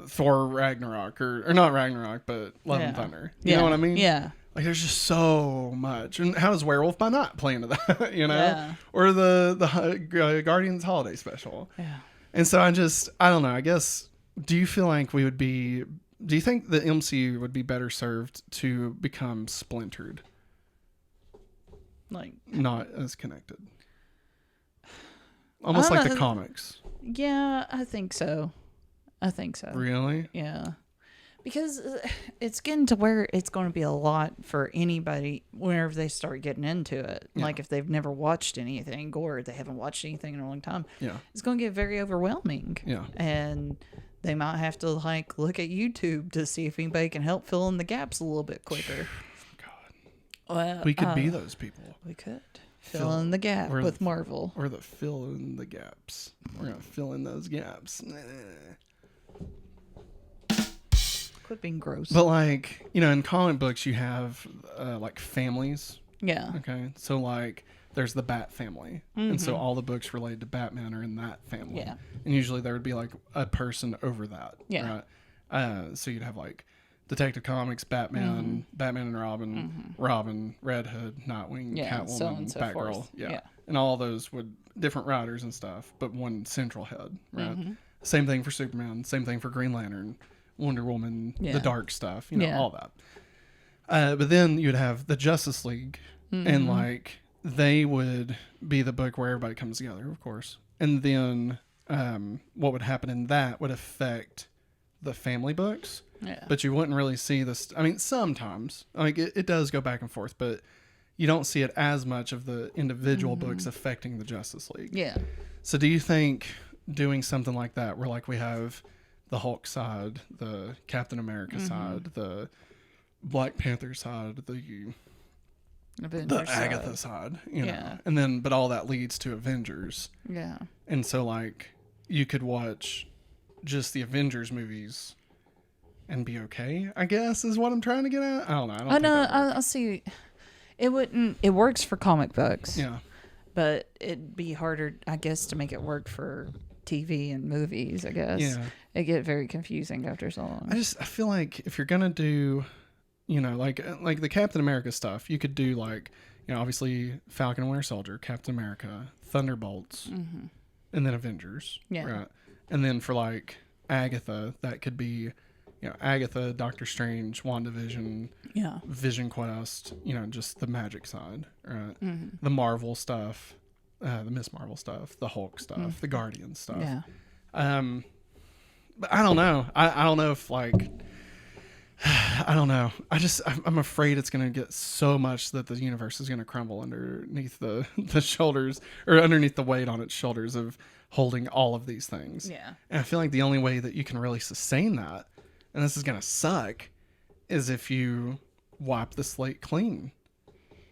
Thor Ragnarok or not Ragnarok, but Love and Thunder. You know what I mean? Yeah. Like there's just so much. And how does Werewolf by Night play into that? Yeah. Or the Guardians Holiday Special. Yeah. And so I don't know. I guess, do you feel like do you think the MCU would be better served to become splintered? Like not as connected. Almost like the comics. Yeah, I think so. Really? Yeah. Because it's getting to where it's going to be a lot for anybody whenever they start getting into it. Yeah. Like if they've never watched anything or they haven't watched anything in a long time. Yeah. It's going to get very overwhelming. Yeah. And they might have to look at YouTube to see if anybody can help fill in the gaps a little bit quicker. Well, we could be those people. We could fill in the gap with Marvel. Or the fill in the gaps. We're gonna fill in those gaps. Quit being gross. But in comic books you have families. Yeah. Okay. So there's the Bat family, and so all the books related to Batman are in that family. Yeah. And usually there would be a person over that. Yeah. Right? So you'd have Detective Comics, Batman, Batman and Robin, Robin, Red Hood, Nightwing, Catwoman, so Batgirl. forth. Yeah. And all those would different writers and stuff, but one central head, right? Same thing for Superman, same thing for Green Lantern, Wonder Woman, the dark stuff, all that. But then you'd have the Justice League, and they would be the book where everybody comes together, of course. And then what would happen in that would affect the family books. Yeah. But you wouldn't really see this. I mean, sometimes it does go back and forth, but you don't see it as much of the individual books affecting the Justice League. Yeah. So do you think doing something like that, where we have the Hulk side, the Captain America side, the Black Panther side, the Agatha side, know, and then but all that leads to Avengers. Yeah. And so you could watch just the Avengers movies and be okay, I guess, is what I'm trying to get at. I don't know. I'll see. It wouldn't. It works for comic books. Yeah. But it'd be harder, I guess, to make it work for TV and movies, I guess. Yeah. It get very confusing after so long. I feel like if you're going to do, like the Captain America stuff, you could do obviously Falcon and Winter Soldier, Captain America, Thunderbolts, and then Avengers. Yeah. Right. And then for Agatha, that could be Agatha, Doctor Strange, WandaVision, Vision Quest, just the magic side, right? The Marvel stuff, the Miss Marvel stuff, the Hulk stuff, the Guardian stuff. Yeah. But I don't know. I don't know if I don't know. I'm afraid it's going to get so much that the universe is going to crumble underneath the shoulders, or underneath the weight on its shoulders of holding all of these things. Yeah. And I feel like the only way that you can really sustain that, and this is going to suck, is if you wipe the slate clean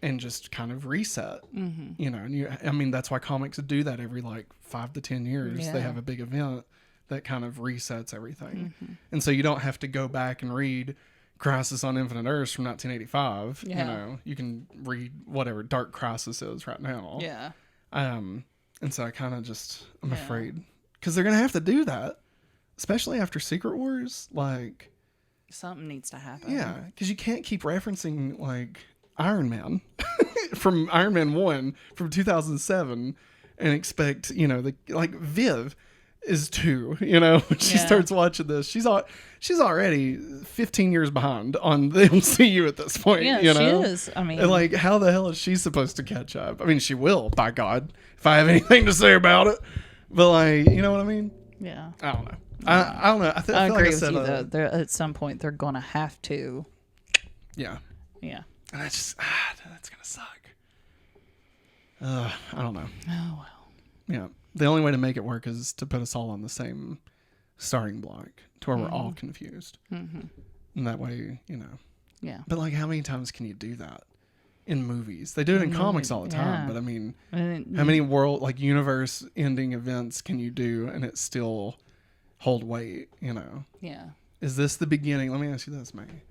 and just kind of reset. And that's why comics do that every 5 to 10 years. Yeah. They have a big event that kind of resets everything. And so you don't have to go back and read Crisis on Infinite Earths from 1985. Yeah. You can read whatever Dark Crisis is right now. Yeah. And so I kind of I'm afraid, because they're going to have to do that, especially after Secret Wars. Something needs to happen. Yeah, because you can't keep referencing Iron Man from Iron Man 1 from 2007 and expect, Viv is 2, when she starts watching this. She's already 15 years behind on the MCU at this point. Yeah, she is. I mean, and how the hell is she supposed to catch up? I mean, she will, by God, if I have anything to say about it. But you know what I mean? Yeah. I don't know. I don't know. I feel agree with you though. There, at some point, they're gonna have to. Yeah. Yeah. And that's gonna suck. I don't know. Oh well. Yeah. The only way to make it work is to put us all on the same starting block, to where we're all confused. And that way, Yeah. But how many times can you do that in movies? They do it in comics all the time. But I mean, how many universe-ending events can you do and it still hold weight? Yeah. Is this the beginning? Let me ask you this, Maggie.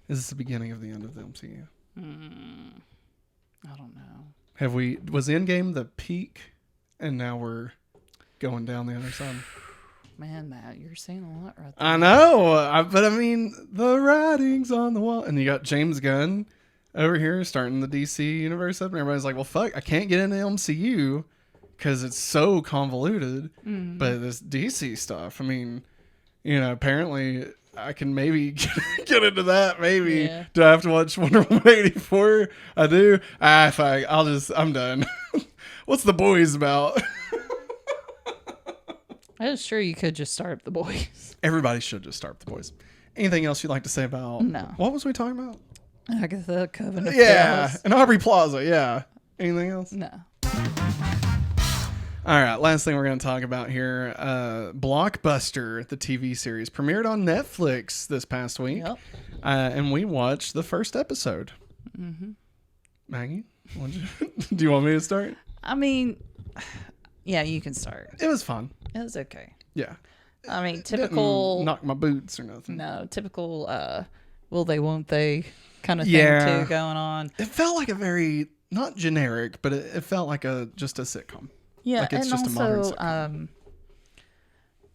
Is this the beginning of the end of the MCU? I don't know. Was Endgame the peak, and now we're going down the other side? Man, Matt, you're saying a lot right there. I know, but I mean, the writing's on the wall. And you got James Gunn over here starting the DC universe up. And everybody's like, well, fuck, I can't get into MCU because it's so convoluted. Mm-hmm. But this DC stuff, I mean, apparently I can maybe get into that. Maybe. Yeah. Do I have to watch Wonder Woman 84? I do. Fuck, I'm done. What's The Boys about? I was sure you could just start up The Boys. Everybody should just start up The Boys. Anything else you'd like to say about? No. What was we talking about? Agatha, Coven. And Aubrey Plaza. Yeah. Anything else? No. All right. Last thing we're going to talk about here. Blockbuster, the TV series, premiered on Netflix this past week. Yep. And we watched the first episode. Mm-hmm. Maggie, do you want me to start? I mean, yeah, you can start. It was fun. It was okay. Yeah. I mean, typical... Didn't knock my boots or nothing. No, typical will they, won't they kind of thing too going on. It felt like a very, not generic, but it felt like just a sitcom. Yeah, like it's and just also, a modern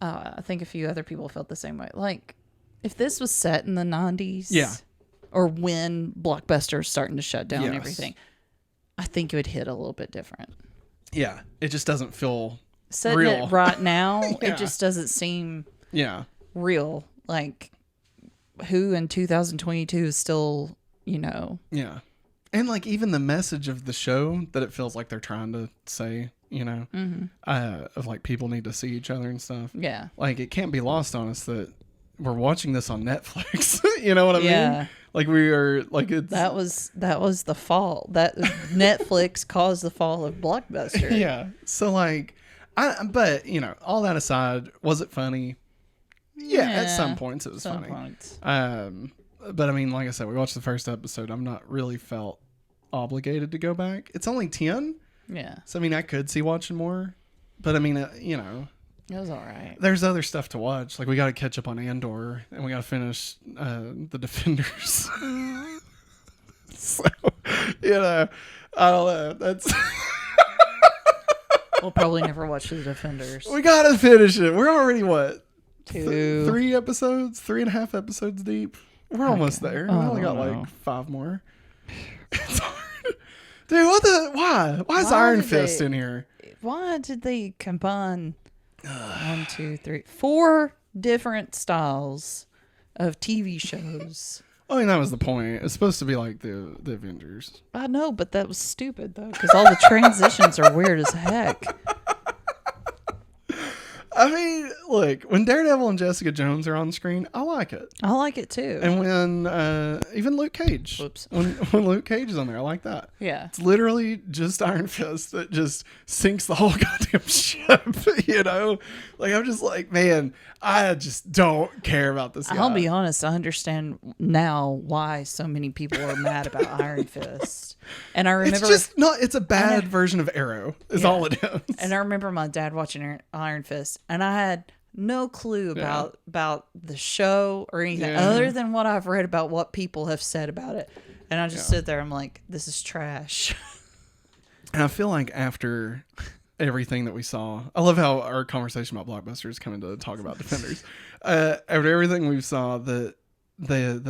sitcom. I think a few other people felt the same way. Like, if this was set in the 90s... Yeah. Or when Blockbuster's starting to shut down and everything, I think it would hit a little bit different. Yeah, it just doesn't feel setting real. It right now, it just doesn't seem real. Like, who in 2022 is still, Yeah. And like even the message of the show that it feels like they're trying to say, of like people need to see each other and stuff. Yeah. Like it can't be lost on us that we're watching this on Netflix. You know what I mean? Like we are like it's that was the fall. That Netflix caused the fall of Blockbuster. Yeah. So like but all that aside, was it funny? Yeah, at some points it was funny. But I mean, like I said, we watched the first episode. I'm not really felt obligated to go back. It's only 10. Yeah. So I mean, I could see watching more. But I mean, it was all right. There's other stuff to watch. Like we got to catch up on Andor, and we got to finish the Defenders. So, I don't know. That's. We'll probably never watch the Defenders. We got to finish it. We're already what? 3 episodes, 3.5 episodes deep. We're almost there. We only got like 5 more. It's hard, dude. Why? Why is Iron Fist in here? Why did they combine 4 different styles of TV shows? I mean, that was the point. It's supposed to be like the Avengers. I know, but that was stupid, though, because all the transitions are weird as heck. I mean, look, when Daredevil and Jessica Jones are on screen, I like it. I like it, too. And when even Luke Cage. Whoops. When Luke Cage is on there, I like that. Yeah. It's literally just Iron Fist that just sinks the whole goddamn ship, Like, I'm just like, man, I just don't care about this guy. I'll be honest, I understand now why so many people are mad about Iron Fist. And I remember... It's a bad version of Arrow, is all it is. And I remember my dad watching Iron Fist, and I had no clue about the show or anything other than what I've read about what people have said about it. And I just stood there, I'm like, this is trash. And I feel like after everything that we saw, I love how our conversation about Blockbuster is coming to talk about Defenders. After everything we saw, the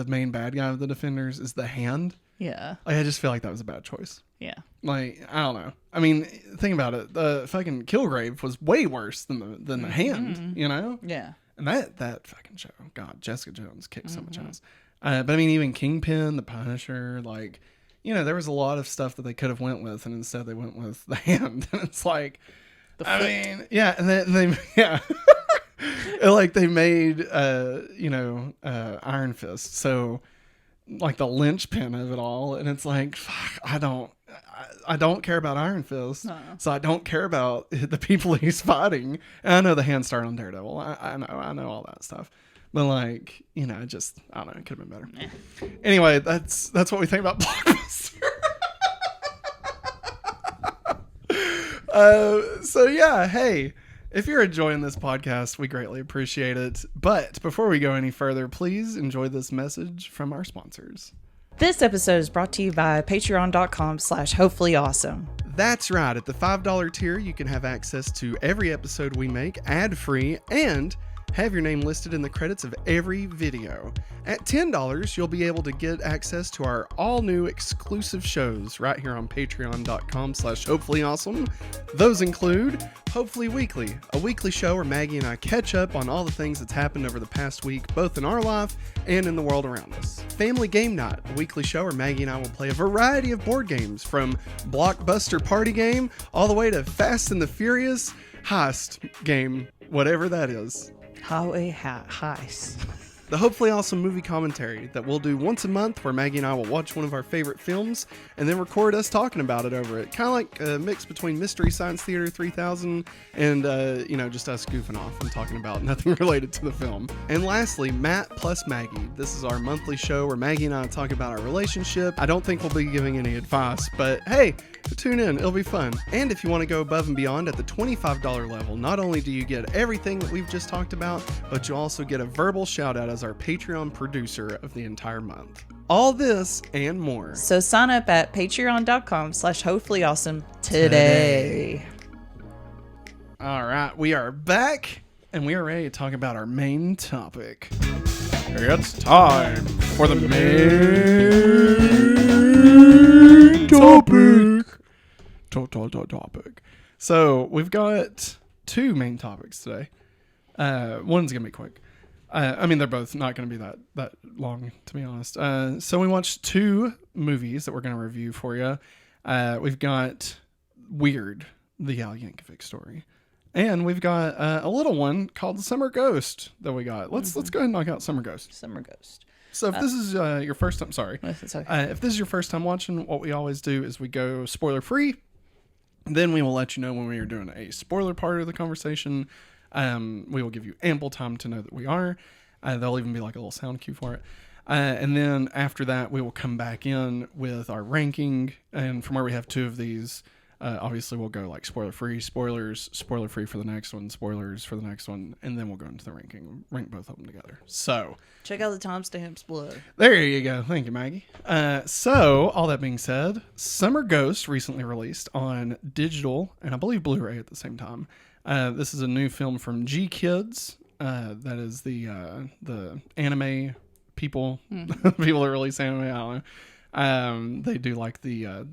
main bad guy of the Defenders is the Hand. Yeah. Like, I just feel like that was a bad choice. Yeah. Like, I don't know. I mean, think about it. The fucking Kilgrave was way worse than the Hand, Yeah. And that fucking show, God, Jessica Jones kicked so much ass. But I mean, even Kingpin, The Punisher, like, there was a lot of stuff that they could have went with, and instead they went with the Hand. And it's like, and then like they made, Iron Fist. So, like the linchpin of it all, and it's like, fuck, I don't care about Iron Fist, so I don't care about the people he's fighting. And I know the Hand started on Daredevil. I know all that stuff, but like, I don't know, it could have been better. Anyway, that's what we think about Blockbuster. So yeah, hey. If you're enjoying this podcast, we greatly appreciate it. But before we go any further, please enjoy this message from our sponsors. This episode is brought to you by patreon.com/hopefullyawesome. That's right. At the $5 tier, you can have access to every episode we make ad-free and have your name listed in the credits of every video. At $10, you'll be able to get access to our all-new exclusive shows right here on patreon.com/hopefullyawesome. Those include Hopefully Weekly, a weekly show where Maggie and I catch up on all the things that's happened over the past week, both in our life and in the world around us. Family Game Night, a weekly show where Maggie and I will play a variety of board games, from Blockbuster Party Game all the way to Fast and the Furious Heist Game, whatever that is. Highway Heist. The Hopefully Awesome movie commentary that we'll do once a month, where Maggie and I will watch one of our favorite films and then record us talking about it over it. Kind of like a mix between Mystery Science Theater 3000 and, just us goofing off and talking about nothing related to the film. And lastly, Matt plus Maggie. This is our monthly show where Maggie and I talk about our relationship. I don't think we'll be giving any advice, but hey, tune in. It'll be fun. And if you want to go above and beyond at the $25 level, not only do you get everything that we've just talked about, but you also get a verbal shout out as our Patreon producer of the entire month. All this and more. So sign up at patreon.com/hopefullyawesome today. All right, we are back and we are ready to talk about our main topic. It's time for the main topic. Topic. So we've got two main topics today. One's gonna be quick. They're both not going to be that long, to be honest. So we watched two movies that we're going to review for you. We've got Weird, the Yankovic Story, and we've got a little one called Summer Ghost that we got. Let's go ahead and knock out Summer Ghost. Summer Ghost. So if this is your first time, sorry. It's okay. If this is your first time watching, what we always do is we go spoiler free. Then we will let you know when we are doing a spoiler part of the conversation. We will give you ample time to know that we are. There'll even be like a little sound cue for it. And then after that, we will come back in with our ranking. And from where we have two of these, obviously we'll go like spoiler free, spoilers, spoiler free for the next one, spoilers for the next one, and then we'll go into the ranking, rank both of them together. So check out the timestamps below. There you go. Thank you, Maggie. So all that being said, Summer Ghost recently released on digital and I believe Blu-ray at the same time. This is a new film from G Kids. That is the anime people, people that release anime. I don't know. They do like the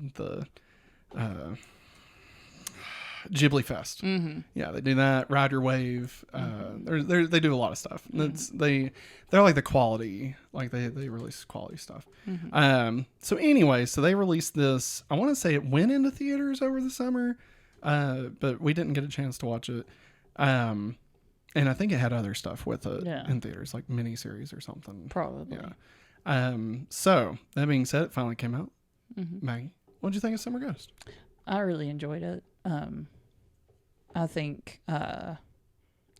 Ghibli Fest. Mm-hmm. Yeah, they do that. Ride Your Wave. They do a lot of stuff. Mm-hmm. They're like the quality, like they release quality stuff. Mm-hmm. So anyway, so they released this. I want to say it went into theaters over the summer. But we didn't get a chance to watch it. And I think it had other stuff with it in theaters, like miniseries or something. Probably. Yeah. So that being said, it finally came out. Mm-hmm. Maggie, what did you think of Summer Ghost? I really enjoyed it. I think, I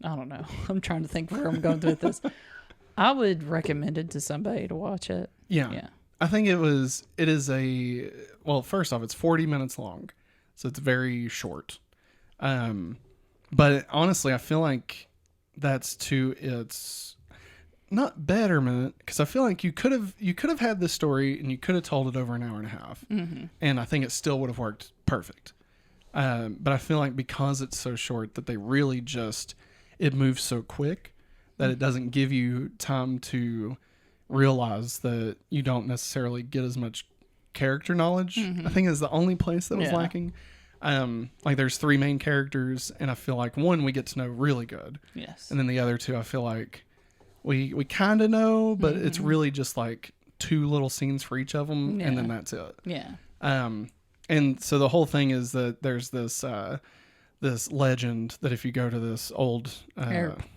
don't know. I'm trying to think where I'm going with this. I would recommend it to somebody to watch it. Yeah. I think first off, it's 40 minutes long. So it's very short. But honestly, I feel like that's to its not betterment, because I feel like you could have had this story and you could have told it over an hour and a half. Mm-hmm. And I think it still would have worked perfect. But I feel like because it's so short that they really it moves so quick that it doesn't give you time to realize that you don't necessarily get as much character knowledge. Mm-hmm. I think is the only place that was lacking. Like there's three main characters, and I feel like one we get to know really good. Yes. And then the other two I feel like we kind of know, but it's really just like two little scenes for each of them, and then that's it. Yeah. And so the whole thing is that there's this this legend that if you go to this old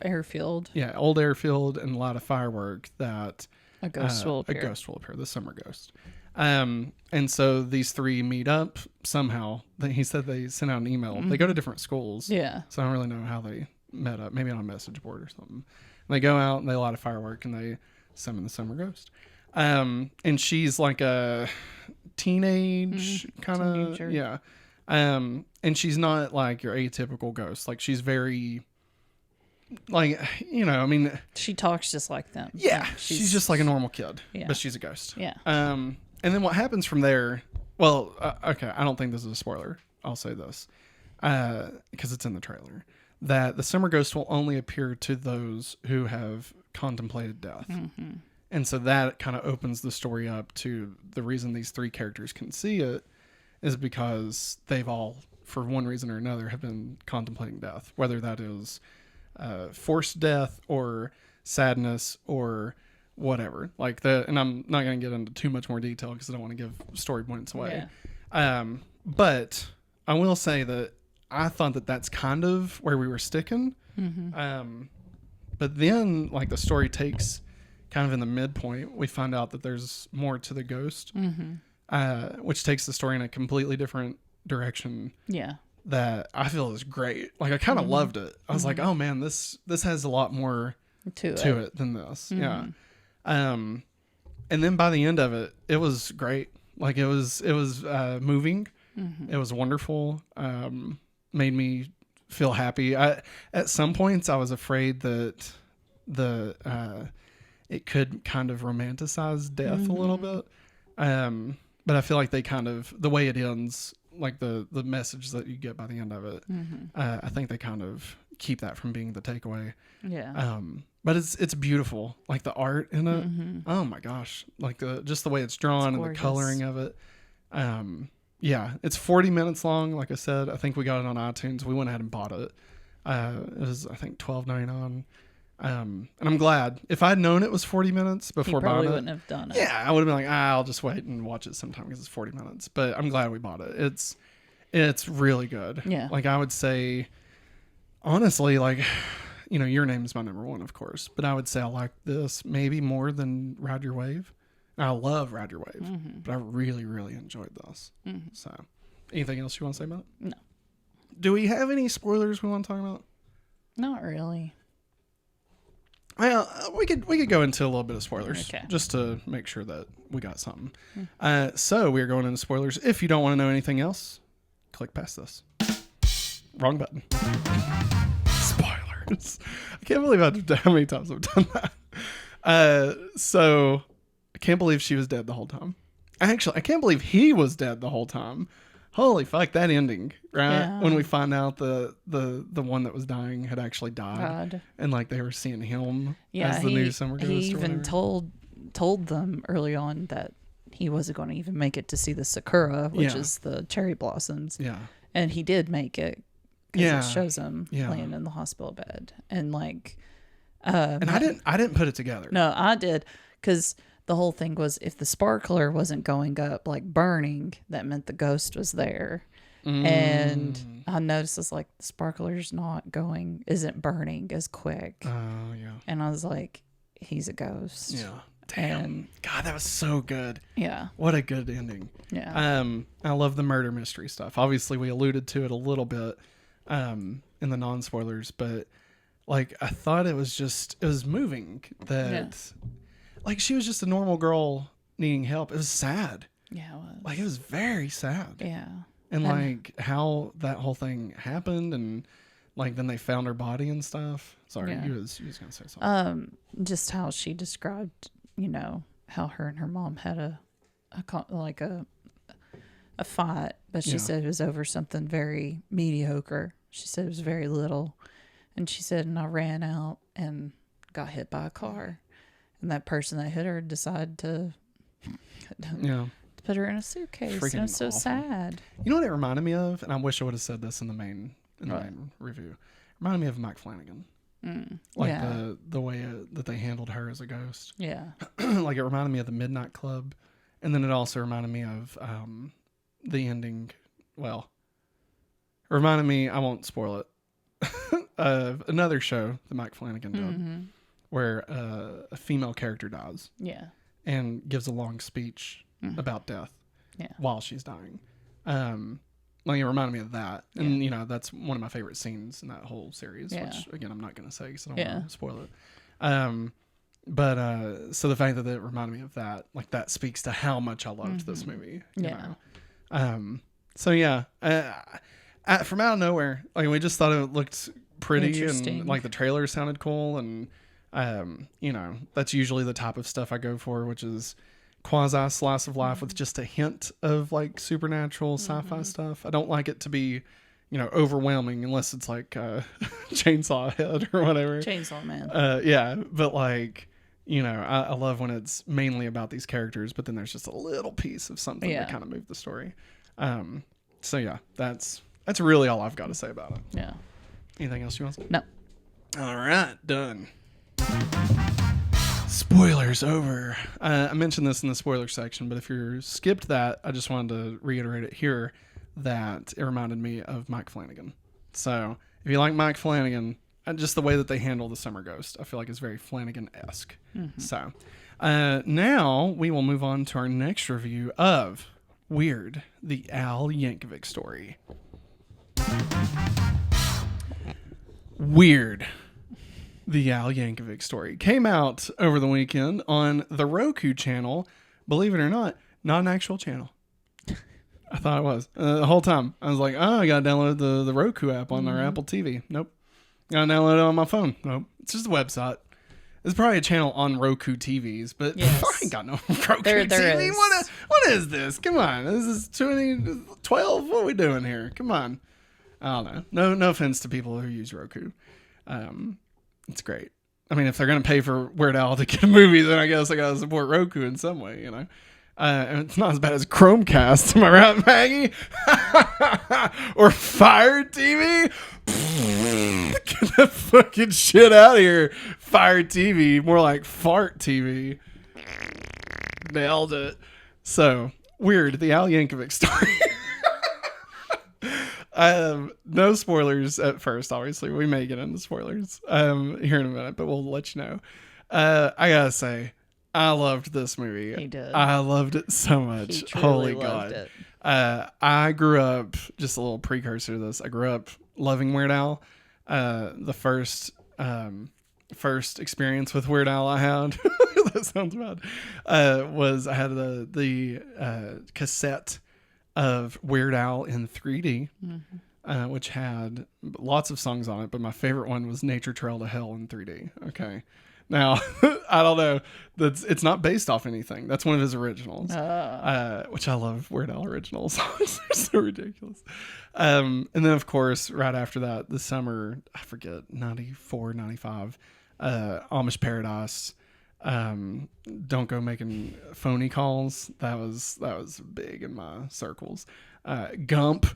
airfield, old airfield and light a firework, that a ghost will appear. The Summer Ghost. And so these three meet up somehow. He said they sent out an email. Mm-hmm. They go to different schools. Yeah. So I don't really know how they met up. Maybe on a message board or something. And they go out and they light a firework and they summon the Summer Ghost. And she's like a teenage kind of, yeah. And she's not like your atypical ghost. Like she's very, like, she talks just like them. Yeah. She's just like a normal kid, but she's a ghost. Yeah. And then what happens from there, okay, I don't think this is a spoiler. I'll say this, because it's in the trailer. that the summer ghost will only appear to those who have contemplated death. Mm-hmm. And so that kind of opens the story up to the reason these 3 characters can see it is because they've all, for one reason or another, have been contemplating death, whether that is forced death or sadness or whatever. And I'm not going to get into too much more detail because I don't want to give story points away. Yeah. But I will say that I thought that that's kind of where we were sticking. Mm-hmm. But then, like, the story takes kind of in the midpoint. We find out that there's more to the ghost, which takes the story in a completely different direction. Yeah. That I feel is great. Like, I kind of loved it. I was like, oh man, this has a lot more to it than this. Yeah. And then by the end of it, it was great. Like, it was moving. It was wonderful. Made me feel happy. At some points I was afraid that it could kind of romanticize death a little bit. But I feel like they kind of, the way it ends, like the message that you get by the end of it, I think they kind of keep that from being the takeaway. Yeah. But it's beautiful. Like the art in it. Oh my gosh. Like just the way it's drawn and the coloring of it. Yeah, it's 40 minutes long. Like I said, I think we got it on iTunes. We went ahead and bought it. It was, I think, $12.99. And I'm glad. If I'd known it was 40 minutes before buying it, probably wouldn't have done it. Yeah, I would have been like, I'll just wait and watch it sometime because it's 40 minutes. But I'm glad we bought it. It's really good. Yeah. Like, I would say, honestly, like, you know, Your Name is my number 1, of course. But I would say I like this maybe more than Ride Your Wave. I love Ride Your Wave, but I really, really enjoyed this. So, anything else you want to say about it? No. Do we have any spoilers we want to talk about? Not really. Well, we could go into a little bit of spoilers, Okay. just to make sure that we got something. So we are going into spoilers. If you don't want to know anything else, click past this. Wrong button. Spoilers. I can't believe how many times I've done that. So I can't believe she was dead the whole time. Actually, I can't believe he was dead the whole time. Holy fuck, that ending, right? Yeah. When we find out the one that was dying had actually died. God. And like they were seeing him Yeah, as the new summer ghost. he or even whatever. told them early on that he wasn't going to even make it to see the sakura, which is the cherry blossoms. Yeah. And he did make it because Yeah. it shows him Yeah. laying in the hospital bed. And like... and I didn't put it together. No, I did, because the whole thing was if the sparkler wasn't going up, like burning, that meant the ghost was there. And I noticed it's like the sparkler's isn't burning as quick. Oh, yeah. And I was like, he's a ghost. Yeah. Damn. And, God, that was so good. yeah. What a good ending. Yeah. I love the murder mystery stuff. Obviously, we alluded to it a little bit in the non-spoilers, but like I thought it was moving that like she was just a normal girl needing help. It was sad. Yeah, it was. Like it was very sad. Yeah. And like how that whole thing happened and like then they found her body and stuff. Sorry, Yeah. you was gonna say something. Just how she described, you know, how her and her mom had a fight, but she said it was over something very mediocre. She said it was very little. And she said, and I ran out and got hit by a car. And that person that hit her decided to put her in a suitcase. Freaking and it's so awful. sad. You know what it reminded me of? And I wish I would have said this in the main review. It reminded me of Mike Flanagan. Like the way that they handled her as a ghost. Yeah. Like it reminded me of the Midnight Club. And then it also reminded me of the ending. Well, it reminded me, I won't spoil it, of another show that Mike Flanagan did where a female character dies. Yeah. And gives a long speech about death while she's dying. Like it reminded me of that. And, you know, that's one of my favorite scenes in that whole series, which, again, I'm not going to say because I don't want to spoil it. But so the fact that it reminded me of that, like that speaks to how much I loved this movie. You know? So, yeah. From out of nowhere, like we just thought it looked pretty and like the trailer sounded cool. And, you know, that's usually the type of stuff I go for, which is quasi slice of life with just a hint of like supernatural sci-fi stuff. I don't like it to be overwhelming unless it's like Chainsaw Head or whatever. Chainsaw Man. Yeah, but like, I love when it's mainly about these characters, but then there's just a little piece of something to kind of move the story. So yeah, that's really all I've got to say about it. Yeah. Anything else you want to say? No. All right, done. Spoilers over. I mentioned this in the spoiler section, but if you skipped that, I just wanted to reiterate it here that it reminded me of Mike Flanagan. So if you like Mike Flanagan, just the way that they handle the Summer Ghost, I feel like is very Flanagan-esque. Mm-hmm. So now we will move on to our next review of Weird, the Al Yankovic Story. Weird, the Al Yankovic Story came out over the weekend on the Roku channel. Believe it or not an actual channel. I thought it was. The whole time I was like, oh, I gotta download the Roku app on our Apple TV. Nope. Gotta download it on my phone. Nope. It's just a website. It's probably a channel on Roku TVs, but I ain't got no Roku TV. What is this? Come on. This is 2012. What are we doing here? Come on. I don't know. No offense to people who use Roku. It's great. I mean, if they're going to pay for Weird Al to get a movie, then I guess I got to support Roku in some way, And it's not as bad as Chromecast. Am I right, Maggie? Or Fire TV? Get the fucking shit out of here. Fire TV. More like Fart TV. Nailed it. So, Weird, the Al Yankovic Story. No spoilers at first, obviously. We may get into spoilers here in a minute, but we'll let you know. I gotta say, I loved this movie. He did. I loved it so much. He truly Holy God. it. I grew up, just a little precursor to this, I grew up loving Weird Al. The first experience with Weird Al I had, that sounds bad, was I had the cassette of Weird Al in 3D, which had lots of songs on it, but my favorite one was Nature Trail to Hell in 3D. Okay. Now, I don't know. It's not based off anything. That's one of his originals, which I love. Weird Al original songs. They're so ridiculous. And then, of course, right after that, the summer, I forget, 94, 95, Amish Paradise. Don't go making phony calls. That was big in my circles. Gump,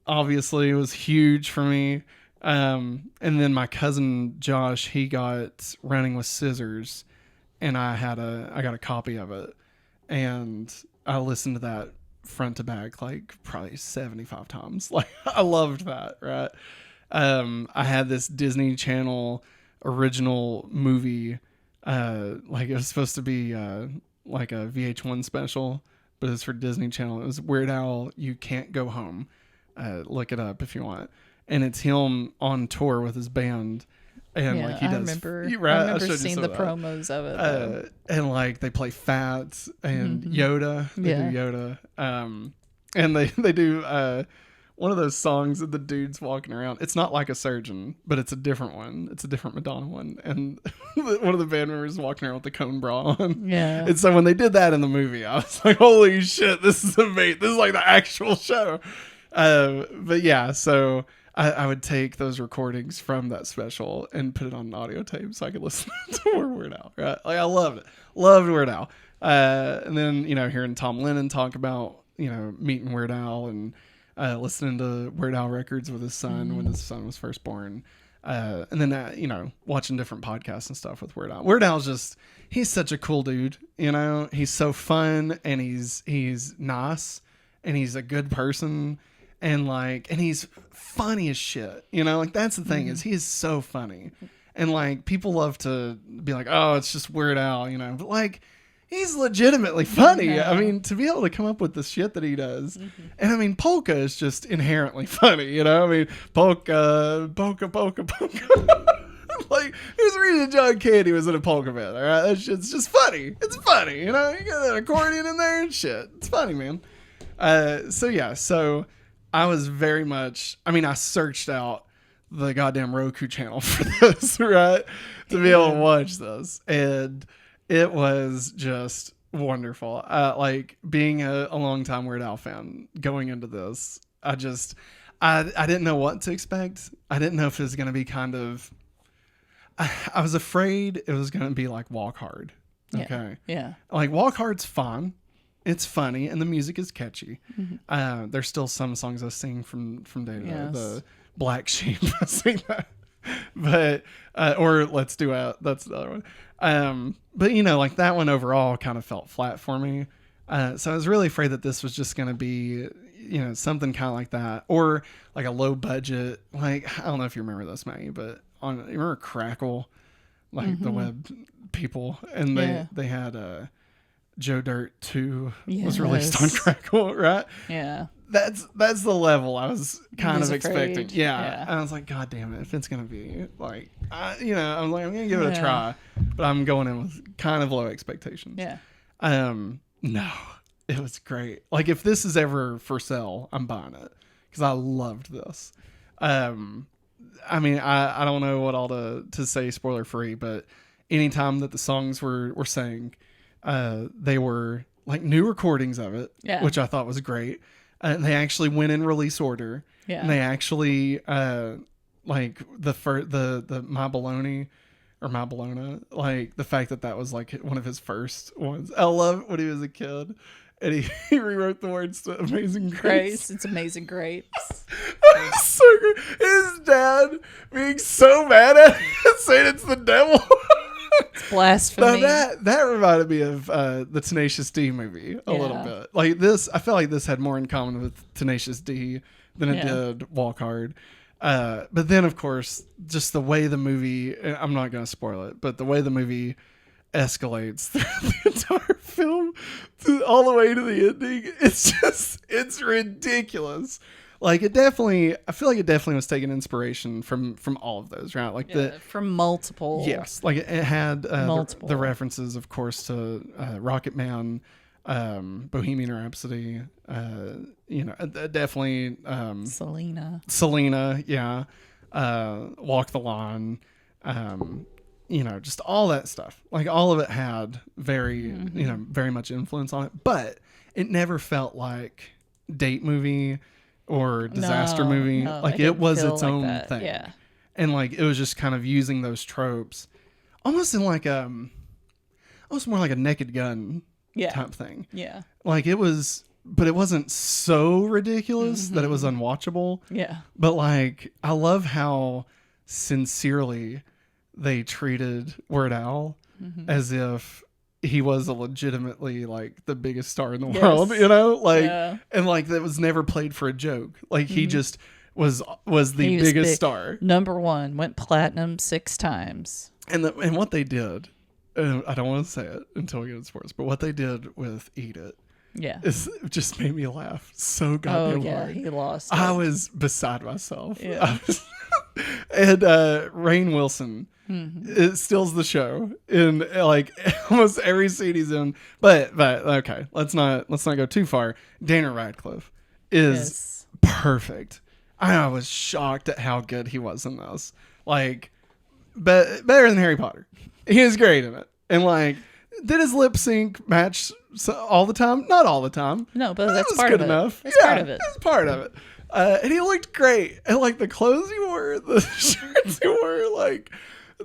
obviously, was huge for me. And then my cousin Josh, he got Running with Scissors, and I got a copy of it, and I listened to that front to back like probably 75 times. Like, I loved that, right? I had this Disney Channel original movie, like it was supposed to be like a VH1 special, but it's for Disney Channel. It was Weird Al, You Can't Go Home. Look it up if you want. And it's him on tour with his band, and like he does. I remember seeing the promos of it. And like they play Fats and Yoda. They do Yoda. And they do one of those songs of the dude's walking around. It's not Like a Surgeon, but it's a different one. It's a different Madonna one. And one of the band members is walking around with the cone bra on. Yeah. And so when they did that in the movie, I was like, holy shit, this is amazing. This is like the actual show. But yeah, so I would take those recordings from that special and put it on an audio tape so I could listen to more Weird Al, right? Like, I loved it. Loved Weird Al. And then, hearing Tom Lennon talk about, meeting Weird Al and listening to Weird Al records with his son when his son was first born. And then, watching different podcasts and stuff with Weird Al. Weird Al's he's such a cool dude, He's so fun, and he's nice, and he's a good person. And and he's funny as shit, that's the thing is he is so funny, and people love to be like, oh, it's just Weird Al, but he's legitimately funny. Yeah. I mean, to be able to come up with the shit that he does, and I mean, polka is just inherently funny, I mean, polka. Who's reading John Candy was in a polka band, all right? That shit's just funny. It's funny, you got an accordion in there and shit. It's funny, man. So I was very much, I searched out the goddamn Roku channel for this, right? To be able to watch this. And it was just wonderful. Being a longtime Weird Al fan, going into this, I didn't know what to expect. I didn't know if it was going to be kind of. I was afraid it was going to be like Walk Hard. Okay. Yeah. Like Walk Hard's fun. It's funny and the music is catchy. Mm-hmm. There's still some songs I sing from day to day. Yes. The Black Sheep, I sing that. But or Let's Do It. That's the other one. But you know, like that one overall kind of felt flat for me. So I was really afraid that this was just going to be, you know, something kind of like that, or like a low budget. Like I don't know if you remember this, Maggie, but you remember Crackle, like the web people, and they had Joe Dirt 2 was released on Crackle, right? Yeah. That's the level I was kind of expecting. Yeah. And I was like, God damn it, if it's going to be like, you know, I'm like, I'm going to give it a try, but I'm going in with kind of low expectations. Yeah. No, it was great. Like if this is ever for sale, I'm buying it because I loved this. I mean, I don't know what all to say spoiler free, but anytime that the songs were sang, they were like new recordings of it, which I thought was great. And they actually went in release order. Yeah. And they actually, like the My Baloney or My Bologna, like the fact that was like one of his first ones. I love when he was a kid and he rewrote the words to Amazing Grace. It's Amazing Grace. So great. His dad being so mad at it, saying it's the devil. It's blasphemy. Now that reminded me of the Tenacious D movie a little bit. Like this, I felt like this had more in common with Tenacious D than it did Walk Hard. But then, of course, just the way the movie, I'm not going to spoil it, but the way the movie escalates throughout the entire film all the way to the ending, it's ridiculous. Like I feel like it definitely was taking inspiration from all of those, right? Like from multiple. Yes, like it had the references, of course, to Rocket Man, Bohemian Rhapsody. You know, definitely Selena, yeah. Walk the Line. You know, just all that stuff. Like all of it had very much influence on it, but it never felt like date movie or disaster movie. Like it was its own thing. Yeah. And like it was just kind of using those tropes almost in like almost more like a Naked Gun type thing. Yeah. Like it was, but it wasn't so ridiculous that it was unwatchable. Yeah. But like I love how sincerely they treated Weird Al as if he was a legitimately like the biggest star in the world, you know, like, and like that was never played for a joke. Like he just was the biggest star. Number one, went platinum 6 times. And what they did, I don't want to say it until we get into sports, but what they did with Eat It, it just made me laugh so goddamn hard. He lost. I was beside myself. Yeah. And Rainn Wilson. It steals the show in like almost every scene he's in. But okay, let's not go too far. Daniel Radcliffe is perfect. I was shocked at how good he was in this. Like, better than Harry Potter. He was great in it. And like, did his lip sync match all the time? Not all the time. No, but that's part of it. Enough. That's part of it. That's part of it. And he looked great. And like the clothes he wore, the shirts he wore, like.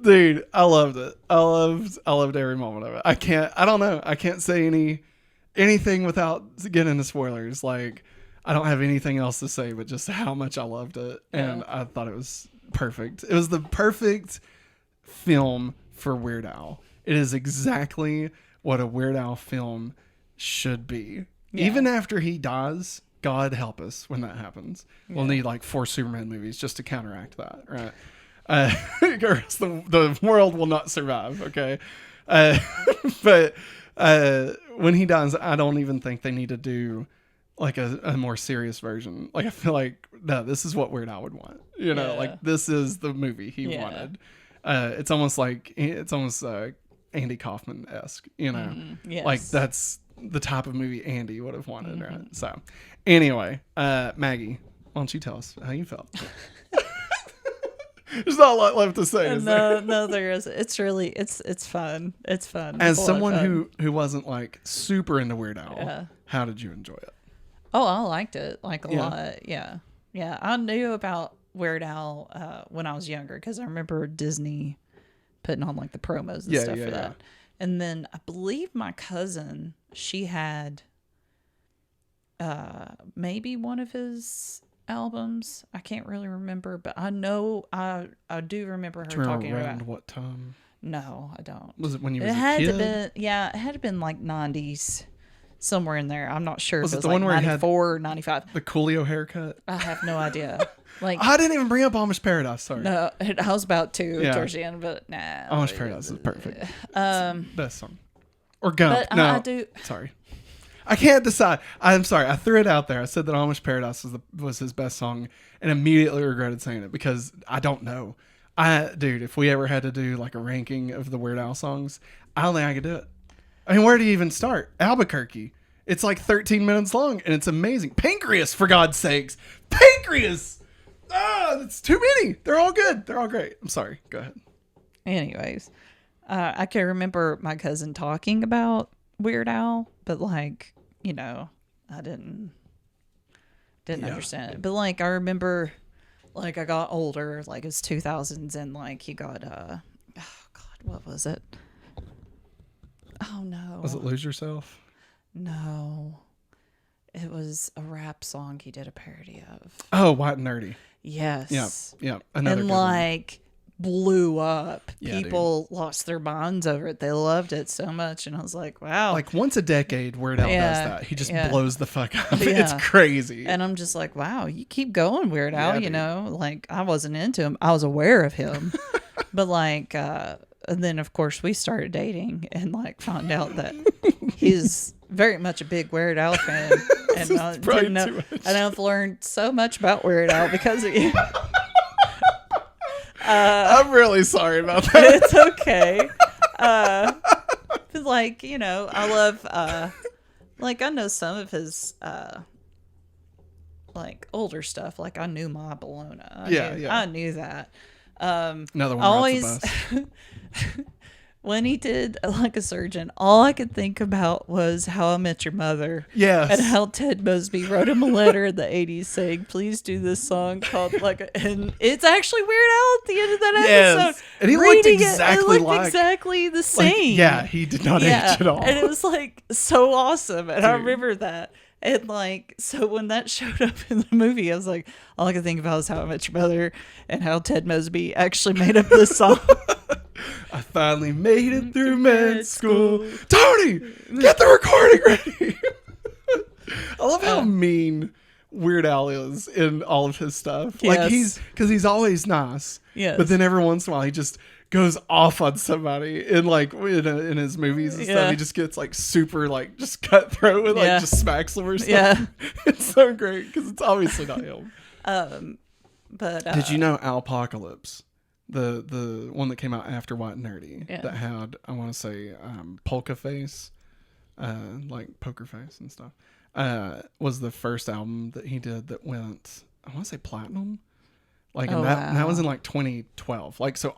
Dude, I loved it. I loved every moment of it. I can't say anything without getting into spoilers. Like, I don't have anything else to say but just how much I loved it. And I thought it was perfect. It was the perfect film for Weird Al. It is exactly what a Weird Al film should be. Yeah. Even after he dies, God help us when that happens. Yeah. We'll need like 4 Superman movies just to counteract that, right? Or else the world will not survive. Okay. But when he dies, I don't even think they need to do like a more serious version. Like I feel like no, this is what Weird Al would want. You know, like this is the movie he wanted. It's almost Andy Kaufman-esque. You know, like that's the type of movie Andy would have wanted. Right. So anyway, Maggie, why don't you tell us how you felt? There's not a lot left to say. No, there is. It's really, it's fun. It's fun. As someone who wasn't like super into Weird Al, how did you enjoy it? Oh, I liked it like a lot. Yeah. Yeah, I knew about Weird Al when I was younger because I remember Disney putting on like the promos and stuff for that. And then I believe my cousin, she had maybe one of his albums. I can't really remember, but I know I do remember her talking around about. What time? No, I don't. Was it when you were a kid? It had to been like 90s, somewhere in there. I'm not sure Was if it it was the like one where 94 or 95. The Coolio haircut? I have no idea. Like I didn't even bring up Amish Paradise. Sorry. No, I was about to towards the end, but nah. Amish Paradise is perfect. Best song. Or Gump. But no, I do. Sorry. I can't decide. I'm sorry. I threw it out there. I said that Amish Paradise was his best song and immediately regretted saying it because I don't know. Dude, if we ever had to do like a ranking of the Weird Al songs, I don't think I could do it. I mean, where do you even start? Albuquerque. It's like 13 minutes long and it's amazing. Pancreas, for God's sakes. Pancreas! That's too many. They're all good. They're all great. I'm sorry. Go ahead. Anyways, I can remember my cousin talking about Weird Al, but like, I didn't understand it. But like, I remember, like, I got older, like it's 2000s, and like he got oh God, what was it? Oh no. Was it Lose Yourself? No. It was a rap song he did a parody of. Oh, White and Nerdy. Yes. Yeah. Another and good like blew up. Yeah, People lost their minds over it. They loved it so much, and I was like, wow. Like once a decade, Weird Al does that. He just blows the fuck up. It's crazy. And I'm just like, wow, you keep going, Weird Al. Like I wasn't into him. I was aware of him, but like, and then of course we started dating, and like found out that he's very much a big Weird Al fan. And I've learned so much about Weird Al because of you. I'm really sorry about that. It's okay. Like, I love, like, I know some of his, like, older stuff. Like, I knew Ma Bologna. I knew that. Another one always, when he did Like a Surgeon, all I could think about was How I Met Your Mother. Yes. And how Ted Mosby wrote him a letter in the 80s saying, please do this song called and it's actually Weird Al at the end of that episode. And he looked exactly the same. Like, he did not age at all. And it was like so awesome. And I remember that. And like, so when that showed up in the movie, I was like, all I could think about was How I Met Your Mother and how Ted Mosby actually made up this song. I finally made it through med school. Tony, get the recording ready. I love how mean Weird Al is in all of his stuff. Yes. Like he's always nice. Yes. But then every once in a while he just goes off on somebody in like in his movies and stuff. He just gets like super like just cutthroat with like just smacks them or something. Yeah. It's so great because it's obviously not him. But did you know Alpocalypse? The one that came out after White and Nerdy that had, I want to say, Polka Face, like Poker Face and stuff, was the first album that he did that went, I want to say platinum. Like, and that was in like 2012. Like, so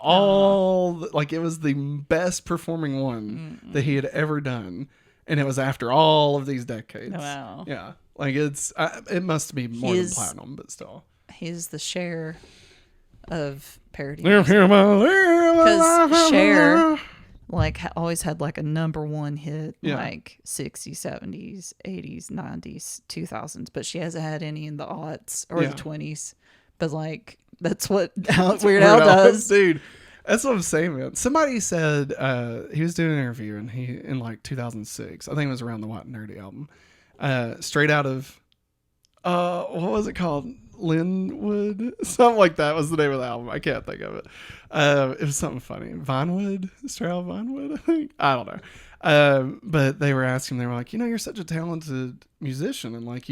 like it was the best performing one that he had ever done. And it was after all of these decades. Wow. Yeah. Like it must be more than platinum, but still. He's the Cher of parody. Because Cher like always had like a number one hit, like 60s, 70s, 80s, 90s, 2000s, but she hasn't had any in the aughts or the 20s. But like that's what Weird Al does, dude. That's what I'm saying, man. Somebody said he was doing an interview and in like 2006, I think it was around the White and Nerdy album, straight out of what was it called? Linwood, something like that was the name of the album. I can't think of it. It was something funny. Vinewood, straight out of Vinewood, I think. I don't know. But they were asking, they were like, you're such a talented musician and like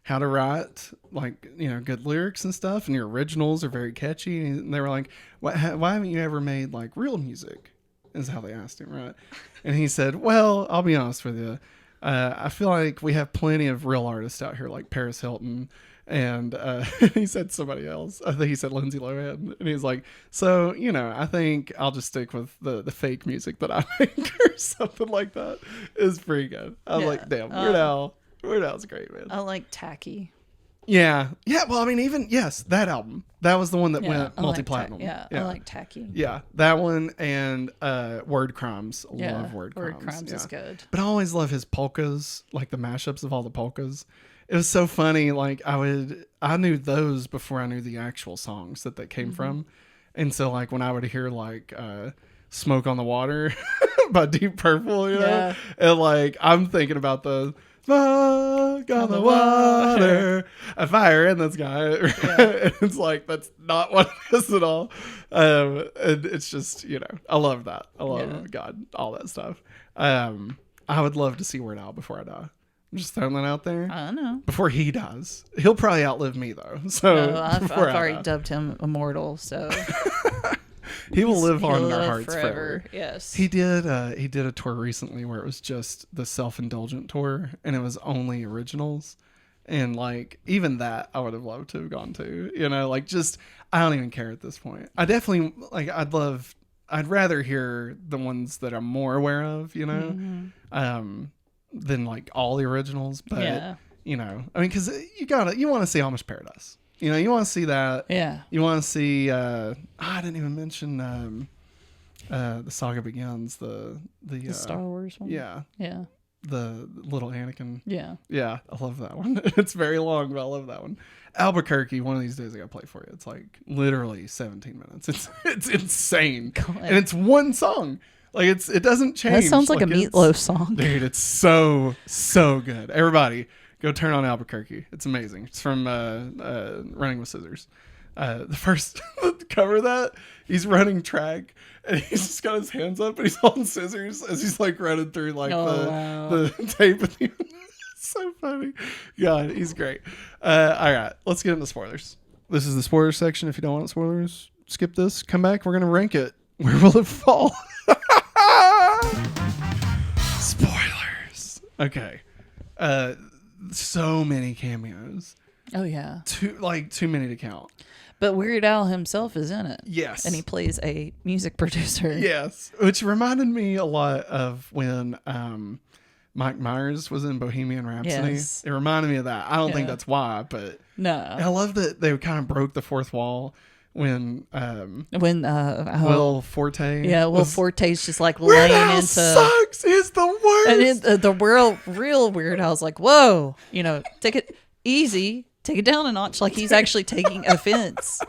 how to write like good lyrics and stuff, and your originals are very catchy. And they were like, why haven't you ever made like real music? Is how they asked him, right? And he said, well, I'll be honest with you. I feel like we have plenty of real artists out here like Paris Hilton. And he said somebody else. I think he said Lindsay Lohan. And he's like, so, I think I'll just stick with the fake music that I make or something like that. It's pretty good. I was like, damn, Weird Al's great, man. I like tacky. Yeah. Well, I mean, even that album. That was the one that went multi-platinum. I like Tacky. Yeah, that one and Word Crimes. Love Word Crimes. Word Crimes is good. But I always love his polkas, like the mashups of all the polkas. It was so funny. Like I knew those before I knew the actual songs that came from, and so like when I would hear like "Smoke on the Water" by Deep Purple, you know, and like I'm thinking about the smoke on the water, a fire in the sky. And it's like that's not what it is at all. And it's just I love that. I love God, all that stuff. I would love to see Weird Al before I die. I'm just throwing that out there. I know. Before he dies. He'll probably outlive me, though. So I've already dubbed him immortal, so... he will live on in our hearts forever. Yes. He did a tour recently where it was just the self-indulgent tour, and it was only originals. And, like, even that I would have loved to have gone to. Like, just... I don't even care at this point. I definitely... Like, I'd rather hear the ones that I'm more aware of, than like all the originals, but I mean, because you want to see Amish Paradise, you want to see that, you want to see I didn't even mention the Saga Begins, the Star Wars one, the little Anakin, I love that one. It's very long, but I love that one. Albuquerque, one of these days I gotta play for you. It's like literally 17 minutes. It's insane. And it's one song. Like it doesn't change. That sounds like a Meatloaf song. Dude, it's so good. Everybody, go turn on Albuquerque. It's amazing. It's from Running with Scissors. The first cover of that, he's running track and he's just got his hands up and he's holding scissors as he's like running through like the tape. It's so funny. God, he's great. All right, let's get into spoilers. This is the spoiler section. If you don't want spoilers, skip this. Come back. We're gonna rank it. Where will it fall? Spoilers. Okay. So many cameos. Oh yeah. Too many to count. But Weird Al himself is in it. Yes. And he plays a music producer. Yes. Which reminded me a lot of when Mike Myers was in Bohemian Rhapsody. Yes. It reminded me of that. I don't think that's why, but no. I love that they kind of broke the fourth wall when Will Forte. Yeah, Will Forte's just like laying into sucks is the worst. And the real Weird Al's like, whoa, take it easy, take it down a notch. Like he's actually taking offense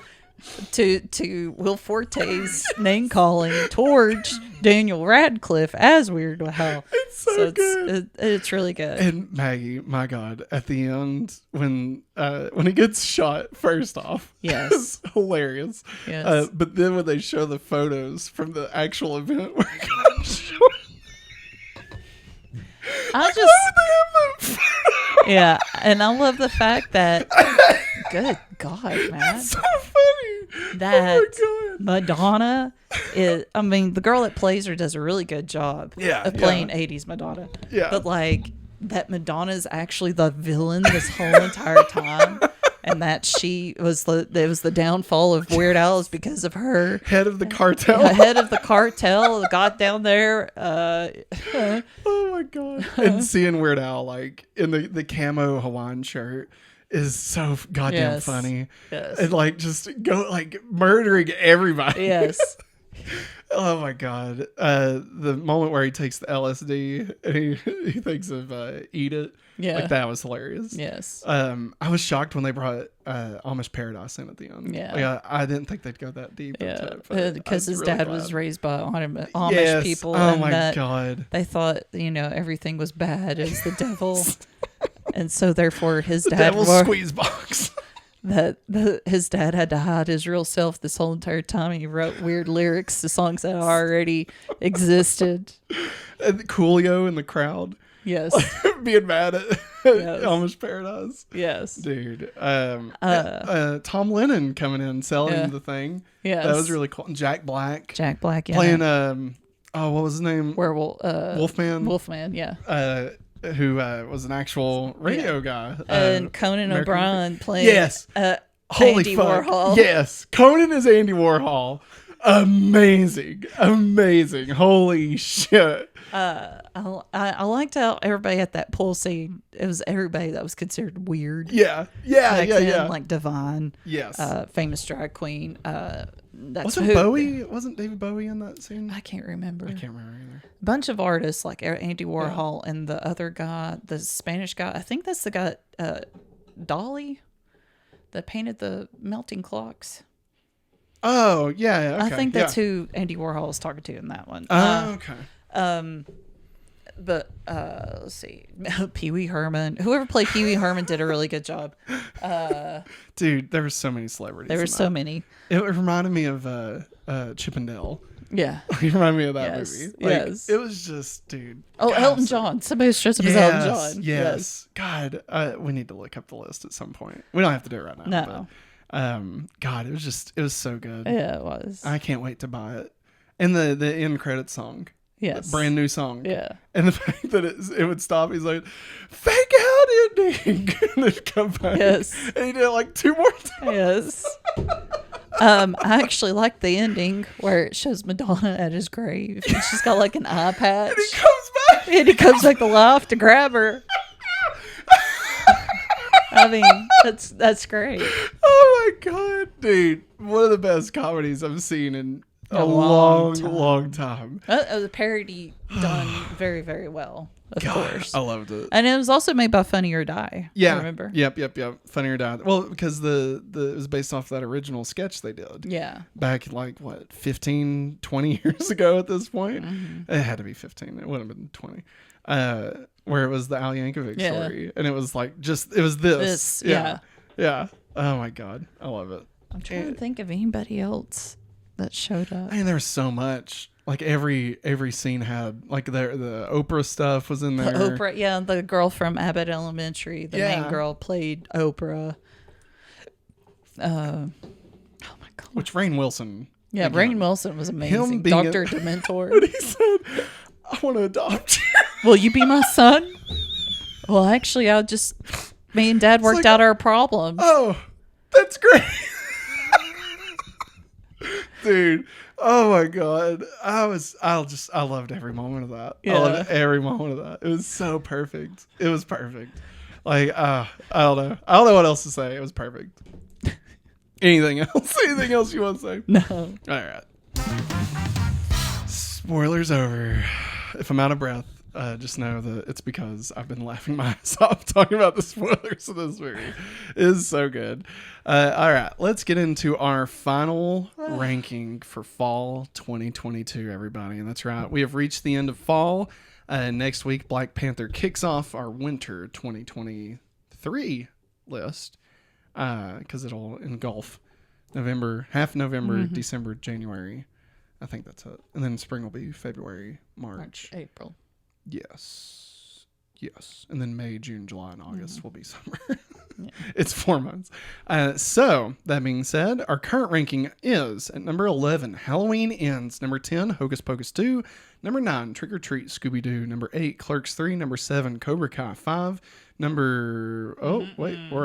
to Will Forte's name calling towards Daniel Radcliffe as Weird Al. It's so good. It's really good. And Maggie, my God, at the end when he gets shot, first off, yes, it's hilarious. Yes. But then when they show the photos from the actual event, yeah, and I love the fact that good God, man, it's so funny that Madonna is. I mean, the girl that plays her does a really good job of playing 80s Madonna. Yeah, but like that Madonna is actually the villain this whole entire time. And that she was the downfall of Weird Al is because of her. Head of the cartel. Head of the cartel got down there. Oh my God. And seeing Weird Al like in the camo Hawaiian shirt is so goddamn funny. Yes. And like just go like murdering everybody. Yes. Oh my God. The moment where he takes the LSD and he thinks of Eat It. Yeah. Like that was hilarious. Yes. I was shocked when they brought Amish Paradise in at the end. Yeah. Like, I didn't think they'd go that deep. Yeah. Into it, because his dad was raised by Amish people. Oh and my God. They thought, everything was bad as the devil. And so therefore his dad devil's squeeze box. His dad had to hide his real self this whole entire time. He wrote weird lyrics to songs that already existed. And Coolio in the crowd. Yes. Being mad at Amish Paradise. Yes. Dude. Tom Lennon coming in selling the thing. Yes. That was really cool. Jack Black. Yeah. Playing what was his name? Werewolf. Wolfman. Wolfman, yeah. Who was an actual radio guy. And Conan O'Brien playing Holy Andy fuck. Warhol. Yes. Conan is Andy Warhol. amazing. Holy shit. I liked how everybody at that pool scene, it was everybody that was considered weird. Yeah. Like Divine. Yes. Famous drag queen. Wasn't David Bowie in that scene? I can't remember. I can't remember either. A bunch of artists like Andy Warhol and the other guy, the Spanish guy. I think that's the guy, Dolly, that painted the melting clocks. Oh, yeah. Okay. I think that's who Andy Warhol was talking to in that one. Oh, okay. But let's see, Pee Wee Herman. Whoever played Pee Wee Herman did a really good job. Dude, there were so many celebrities. There were so many. It reminded me of Chip and Dale. Yeah, it reminded me of that movie. Yes, it was just, dude. Oh, God, Elton John. Somebody was dressed up as Elton John. Yes. God, we need to look up the list at some point. We don't have to do it right now. No. But, God, it was so good. Yeah, it was. I can't wait to buy it. And the end credit song. Yes. Brand new song. Yeah. And the fact that it would stop, he's like, fake out ending. And then come back. Yes. And he did it like 2 more times. Yes. I actually like the ending where it shows Madonna at his grave. And she's got like an eye patch. And he comes back. And he comes back alive to grab her. I mean, that's great. Oh my God, dude. One of the best comedies I've seen in a long time. The parody done very, very well, of course. I loved it. And it was also made by Funny or Die. Yeah. I remember? Yep. Funny or Die. Well, because it was based off that original sketch they did. Yeah. Back like, 15, 20 years ago at this point? Mm-hmm. It had to be 15. It wouldn't have been 20. Where it was the Yankovic story. And it was like it was this. Yeah. Oh my God. I love it. I'm trying to think of anybody else that showed up. I mean, there was so much. Like every scene had like the Oprah stuff was in there. The Oprah, the girl from Abbott Elementary, the main girl played Oprah. Oh my God. Which Rainn Wilson. Yeah, Rainn Wilson was amazing. Dr. Dementor. But he said, "I want to adopt you. Will you be my son?" Well, actually, me and Dad worked out our problems. Oh, that's great. Dude, oh my God. I loved every moment of that. Yeah. I loved every moment of that. It was so perfect. It was perfect. Like, I don't know. I don't know what else to say. It was perfect. Anything else? Anything else you want to say? No. All right. Spoilers over. If I'm out of breath, just know that it's because I've been laughing my ass off talking about the spoilers of this movie. It is so good. All right, let's get into our final ranking for fall 2022, everybody. And that's right, we have reached the end of fall. Next week, Black Panther kicks off our winter 2023 list because it'll engulf half November, December, January. I think that's it. And then spring will be February, March, April. Yes. And then May, June, July, and August will be summer. It's 4 months. So, that being said, our current ranking is at number 11, Halloween Ends. Number 10, Hocus Pocus 2. Number 9, Trick or Treat, Scooby-Doo. Number 8, Clerks 3. Number 7, Cobra Kai 5. We're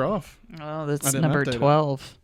off. Oh, that's number 12.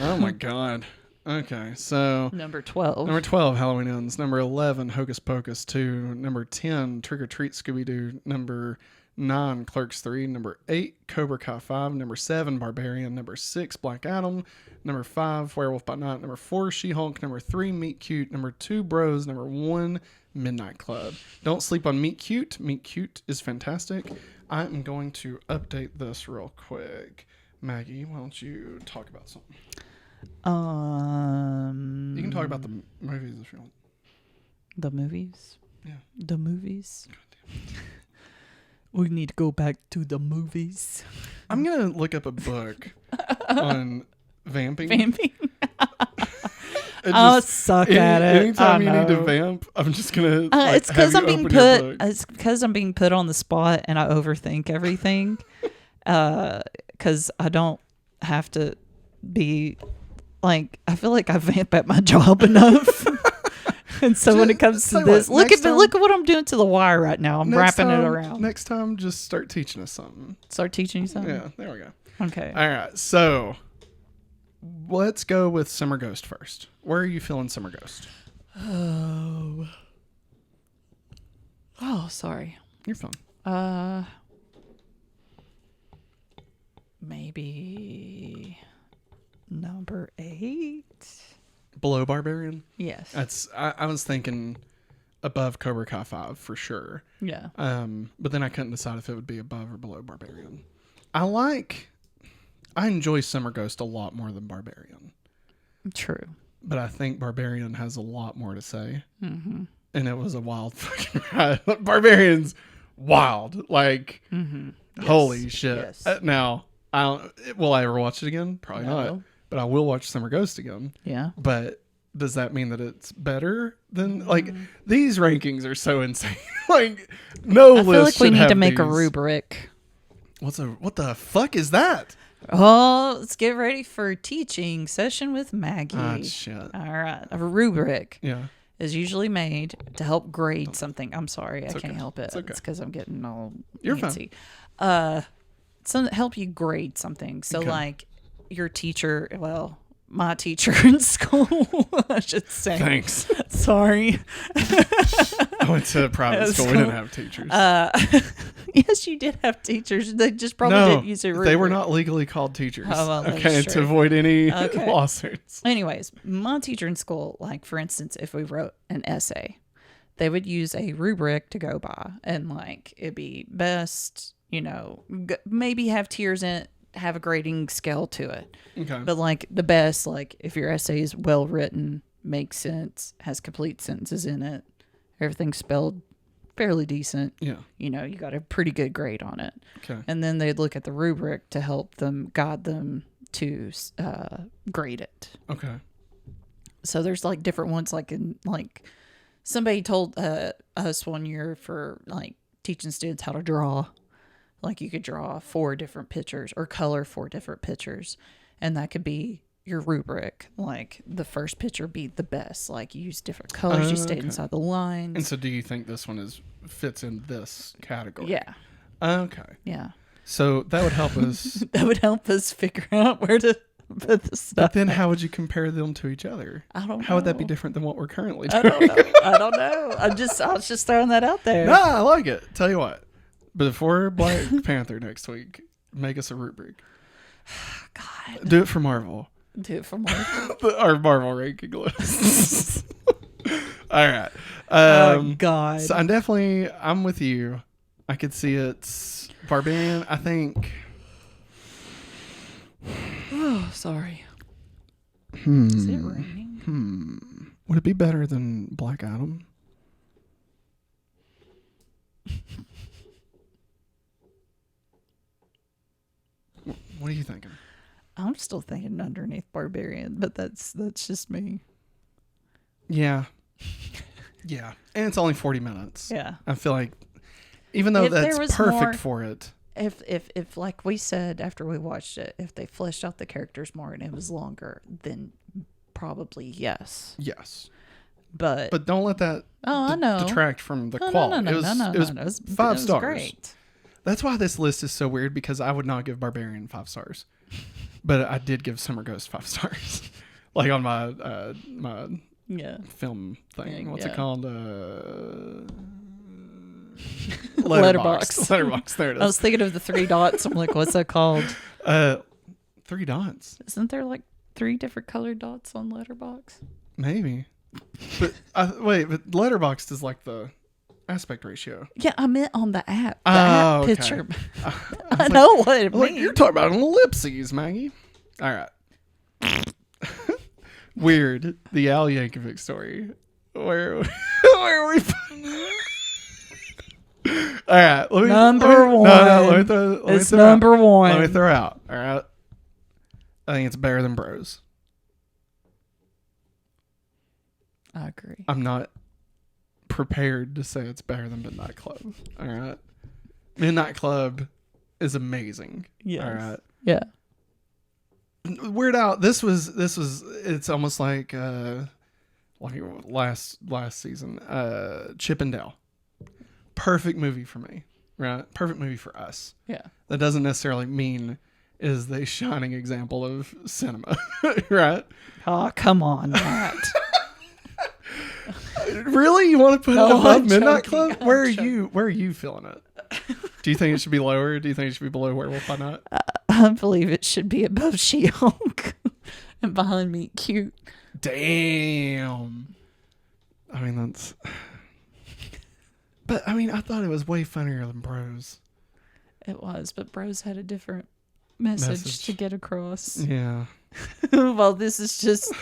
Oh my God. Okay, so number 12, Halloween Ends. Number 11, Hocus Pocus 2. Number 10, Trick or Treat, Scooby-Doo. Number 9, Clerks 3. Number 8, Cobra Kai 5. Number 7, Barbarian. Number 6, Black Adam. Number 5, Werewolf by Night. Number 4, She-Hulk. Number 3, Meet Cute. Number 2, Bros. Number 1, Midnight Club. Don't sleep on Meet Cute. Meet Cute is fantastic. I'm going to update this real quick. Maggie, why don't you talk about something? You can talk about the movies if you want. The movies? Yeah. The movies? We need to go back to the movies. I'm going to look up a book on vamping. Vamping? I suck at it. Anytime you need to vamp, I'm just going to it's because I'm being put on the spot and I overthink everything. Because I don't have to be... Like, I feel like I vamp at my job enough. And so when it comes to this, look at what I'm doing to the wire right now. I'm wrapping it around. Next time, just start teaching us something. Start teaching you something? Yeah, there we go. Okay. All right. So, let's go with Summer Ghost first. Where are you feeling Summer Ghost? Oh, sorry. You're fine. Maybe number 8. Below Barbarian? Yes. I was thinking above Cobra Kai 5 for sure. Yeah. But then I couldn't decide if it would be above or below Barbarian. I enjoy Summer Ghost a lot more than Barbarian. True. But I think Barbarian has a lot more to say. Mm-hmm. And it was a wild fucking ride. Barbarian's wild. Like, holy shit. Yes. Now, will I ever watch it again? Probably not. But I will watch Summer Ghost again. Yeah. But does that mean that it's better than, like, these rankings are so insane. Like, no list. I feel like we need to make a rubric. What the fuck is that? Oh, let's get ready for teaching session with Maggie. Oh, shit. All right. A rubric. Yeah. Is usually made to help grade something. I'm sorry, I can't help it. It's okay. It's because I'm getting all You're fancy. Fine. So help you grade something. So like your teacher, well, my teacher in school, I should say. Thanks. Sorry. I went to a private school. We didn't have teachers. Yes, you did have teachers. They just probably didn't use it. They were not legally called teachers. Oh, well, okay, to avoid any lawsuits. Anyways, my teacher in school, like for instance, if we wrote an essay, they would use a rubric to go by, and like it'd be best, maybe have tiers in it, have a grading scale to it. Okay. But like the best, like if your essay is well written, makes sense, has complete sentences in it, everything's spelled fairly decent. Yeah. You got a pretty good grade on it. Okay. And then they'd look at the rubric to help them guide them to grade it. Okay. So there's like different ones, like somebody told us one year for like teaching students how to draw. Like you could draw 4 different pictures or color 4 different pictures, and that could be your rubric. Like the first picture be the best. Like you use different colors, you stayed inside the lines. And so, do you think this one fits in this category? Yeah. Okay. Yeah. So that would help us. That would help us figure out where to put the stuff. But then, how would you compare them to each other? I don't know. How would that be different than what we're currently doing? I don't know. I was just throwing that out there. No, I like it. Tell you what. Before Black Panther next week, make us a rubric. God. Do it for Marvel. Do it for Marvel. Our Marvel ranking list. All right. Oh, God. So I'm with you. I could see it's Barbarian. I think. Oh, sorry. Is it raining? Would it be better than Black Adam? What are you thinking? I'm still thinking underneath Barbarian, but that's just me. Yeah. Yeah. And it's only 40 minutes. Yeah. I feel like even though that's perfect for it. If like we said after we watched it, if they fleshed out the characters more and it was longer, then probably yes. Yes. But don't let that I know. detract from the quality. It was 5 stars. Great. That's why this list is so weird, because I would not give Barbarian 5 stars. But I did give Summer Ghost 5 stars. Like on my film thing. What's it called? Letterbox. Letterbox. There it is. I was thinking of the 3 dots. I'm like, what's that called? 3 dots. Isn't there like 3 different colored dots on Letterbox? Maybe. But but Letterboxd is like the aspect ratio. Yeah, I meant on the app. The app okay. picture. I know what it means. You're talking about an ellipses, Maggie. All right. Weird. The Al Yankovic story. Where are we? All right. Number one. Let me throw number one. Let me throw out. All right. I think it's better than Bros. I agree. I'm not prepared to say it's better than Midnight Club. All right. Midnight Club is amazing. Yes. All right. Yeah. Weird Al. This was. It's almost like last season. Chip and Dale. Perfect movie for me. Right. Perfect movie for us. Yeah. That doesn't necessarily mean is the shining example of cinema, right? Oh, come on, Matt. Really? You want to put it above Midnight Club? Where are you feeling it? Do you think it should be lower? Do you think it should be below Werewolf by Night? I believe it should be above She-Hulk and behind Meet Cute. Damn. I mean, that's... But, I mean, I thought it was way funnier than Bros. It was, but Bros had a different message to get across. Yeah. Well, this is just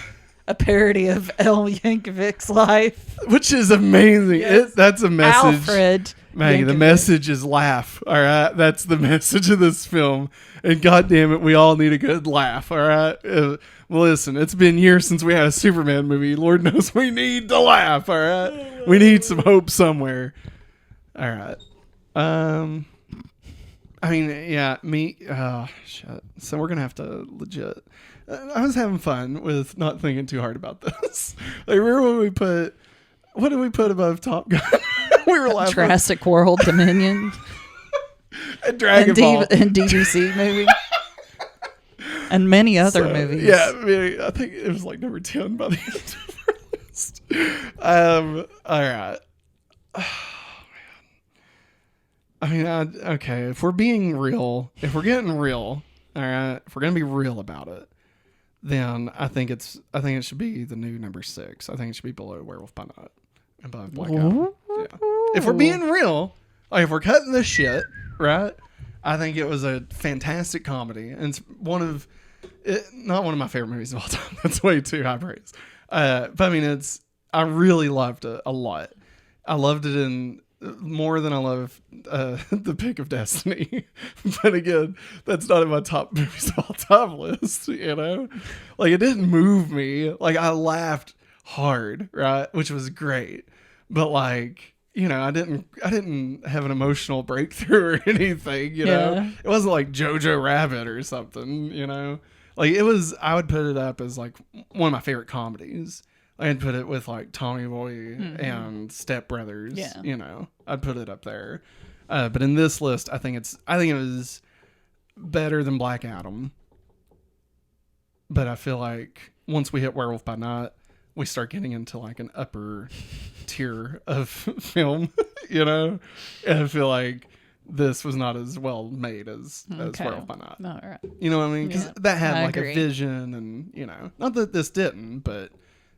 a parody of L. Yankovic's life. Which is amazing. Yes. That's a message. Alfred Maggie, the message is laugh. All right. That's the message of this film. And goddamn it, we all need a good laugh. All right. Well, listen, it's been years since we had a Superman movie. Lord knows we need to laugh. All right. We need some hope somewhere. All right. I mean, yeah, shit. So we're going to have to legit. I was having fun with not thinking too hard about this. Like, remember when what did we put above Top Gun? We were laughing. Jurassic World Dominion. And Dragon Ball. And DDC movie. And many other movies. Yeah, I mean, I think it was like number 10 by the end of our list. All right. I mean, okay, if we're being real, if we're getting real, all right, if we're going to be real about it, then I think it should be the new number 6. I think it should be below Werewolf by Night and above Black Adam. Yeah. If we're being real, like if we're cutting this shit, right? I think it was a fantastic comedy, and it's not one of my favorite movies of all time. That's way too high praise. But I mean, I really loved it a lot. I loved it in more than I love The Pick of Destiny. But again, that's not in my top movies of all time list, you know? Like, it didn't move me. Like, I laughed hard, right? Which was great. But like, you know, I didn't have an emotional breakthrough or anything, you know? It wasn't like Jojo Rabbit or something, you know? Like, I would put it up as like one of my favorite comedies. I'd put it with like Tommy Boy and Step Brothers. Yeah. You know, I'd put it up there. But in this list, I think it was better than Black Adam. But I feel like once we hit Werewolf by Night, we start getting into like an upper tier of film, you know? And I feel like this was not as well made as Werewolf by Night. All right. You know what I mean? Because that had I like agree. a vision and, you know, not that this didn't, but...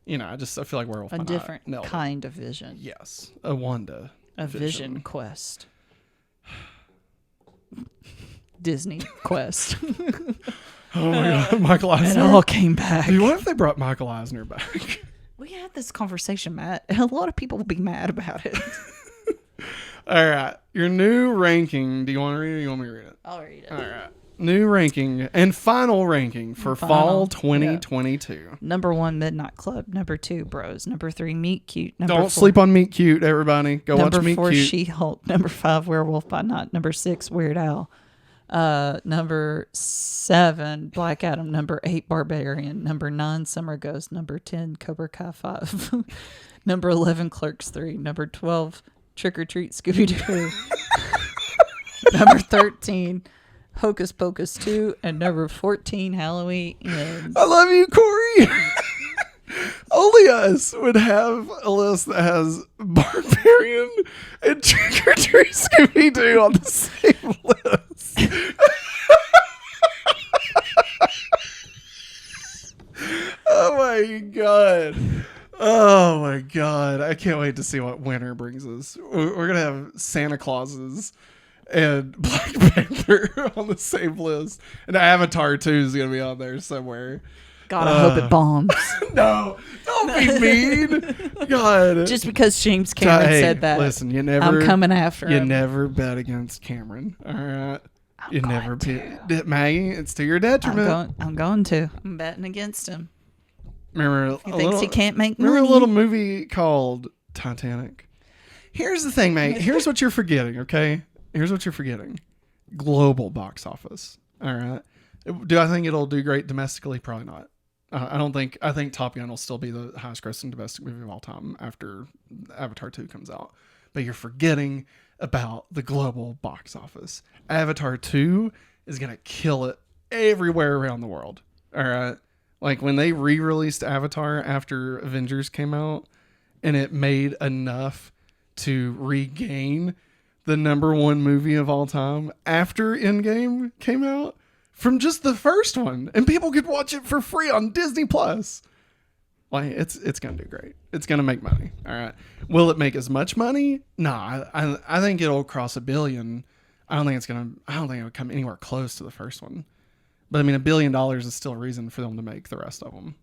You know, I feel like Werewolf by Night. A different kind of vision. Yes. A Wanda. A vision quest. Disney quest. Oh my God. Michael Eisner. It all came back. Dude, what if they brought Michael Eisner back? We had this conversation, Matt. A lot of people will be mad about it. All right. Your new ranking. Do you want to read it or you want me to read it? I'll read it. All right. New ranking and final ranking for fall 2022. Yeah. Number 1, Midnight Club. Number 2, Bros. Number 3, Meet Cute. Number Don't 4, sleep on Meet Cute, everybody. Go watch Meet Cute. Number 4, She-Hulk. Number 5, Werewolf by Night. Number 6, Weird Al. Number 7, Black Adam. Number 8, Barbarian. Number 9, Summer Ghost. Number 10, Cobra Kai 5. Number 11, Clerks 3. Number 12, Trick or Treat Scooby-Doo. Number 13, Hocus Pocus 2, and number 14, Halloween Ends. I love you, Corey. Only us would have a list that has Barbarian and Trick or Treat Scooby-Doo on the same list. Oh my God. Oh my God. I can't wait to see what winter brings us. We're going to have Santa Clauses and Black Panther on the same list. And Avatar 2 is going to be on there somewhere. God, I hope it bombs. No, don't be mean. God. Just because James Cameron said that. Listen, I'm coming after him. You never bet against Cameron. All right. You never bet. Maggie, it's to your detriment. I'm going to. I'm betting against him. Remember, he thinks he can't make money. Remember a little movie called Titanic? Here's the thing, mate. Here's what you're forgetting, okay? Here's what you're forgetting. Global box office. All right. Do I think it'll do great domestically? Probably not. I think Top Gun will still be the highest grossing domestic movie of all time after Avatar 2 comes out. But you're forgetting about the global box office. Avatar 2 is going to kill it everywhere around the world. All right. Like when they re-released Avatar after Avengers came out and it made enough to regain the #1 movie of all time after Endgame came out from just the first one, and people could watch it for free on Disney Plus. Like it's going to do great. It's going to make money. All right. Will it make as much money? Nah, I think it'll cross $1 billion. I don't think it'll come anywhere close to the first one. But I mean, $1 billion is still a reason for them to make the rest of them.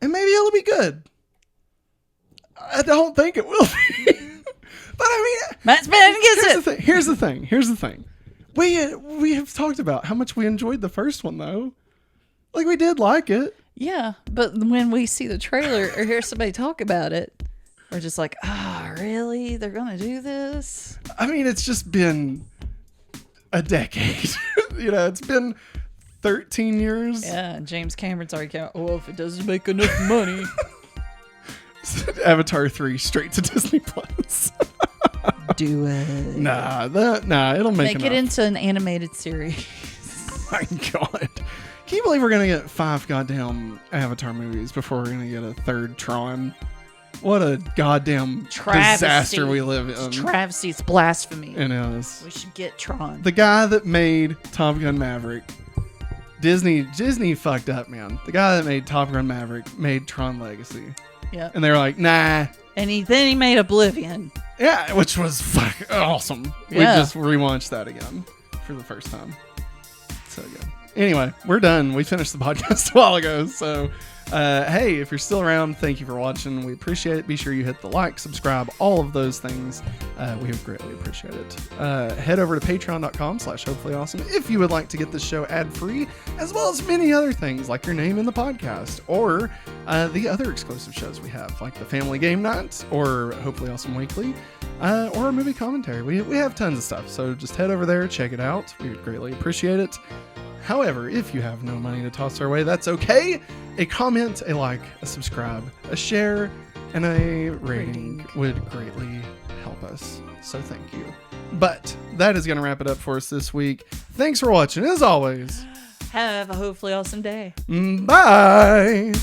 And maybe it'll be good. I don't think it will be. But I mean, Matt Smith gets it. Here's the thing. We have talked about how much we enjoyed the first one, though. Like, we did like it. Yeah, but when we see the trailer or hear somebody talk about it, we're just like, really? They're going to do this? I mean, it's just been a decade. It's been 13 years. Yeah, James Cameron's already came out. Oh, if it doesn't make enough money. Avatar 3 straight to Disney Plus. Do it. Nah, it'll make it into an animated series. Oh my God. Can you believe we're going to get 5 goddamn Avatar movies before we're going to get a third Tron? What a goddamn disaster we live in. It's travesty. It's blasphemy. It is. We should get Tron. The guy that made Top Gun Maverick, Disney fucked up, man. The guy that made Top Gun Maverick made Tron Legacy. Yeah. And they were like, nah. And then he made Oblivion. Yeah, which was fucking awesome. Yeah. We just rewatched that again for the first time. So good. Anyway, we're done. We finished the podcast a while ago. So, hey, if you're still around, thank you for watching. We appreciate it. Be sure you hit the like, subscribe, all of those things. We would greatly appreciate it. Head over to patreon.com/hopefullyawesome if you would like to get this show ad-free, as well as many other things like your name in the podcast or the other exclusive shows we have, like the Family Game Night or Hopefully Awesome Weekly, or a movie commentary. We have tons of stuff. So just head over there, check it out. We would greatly appreciate it. However, if you have no money to toss our way, that's okay. A comment, a like, a subscribe, a share, and a rating would greatly help us. So thank you. But that is going to wrap it up for us this week. Thanks for watching. As always, have a hopefully awesome day. Bye.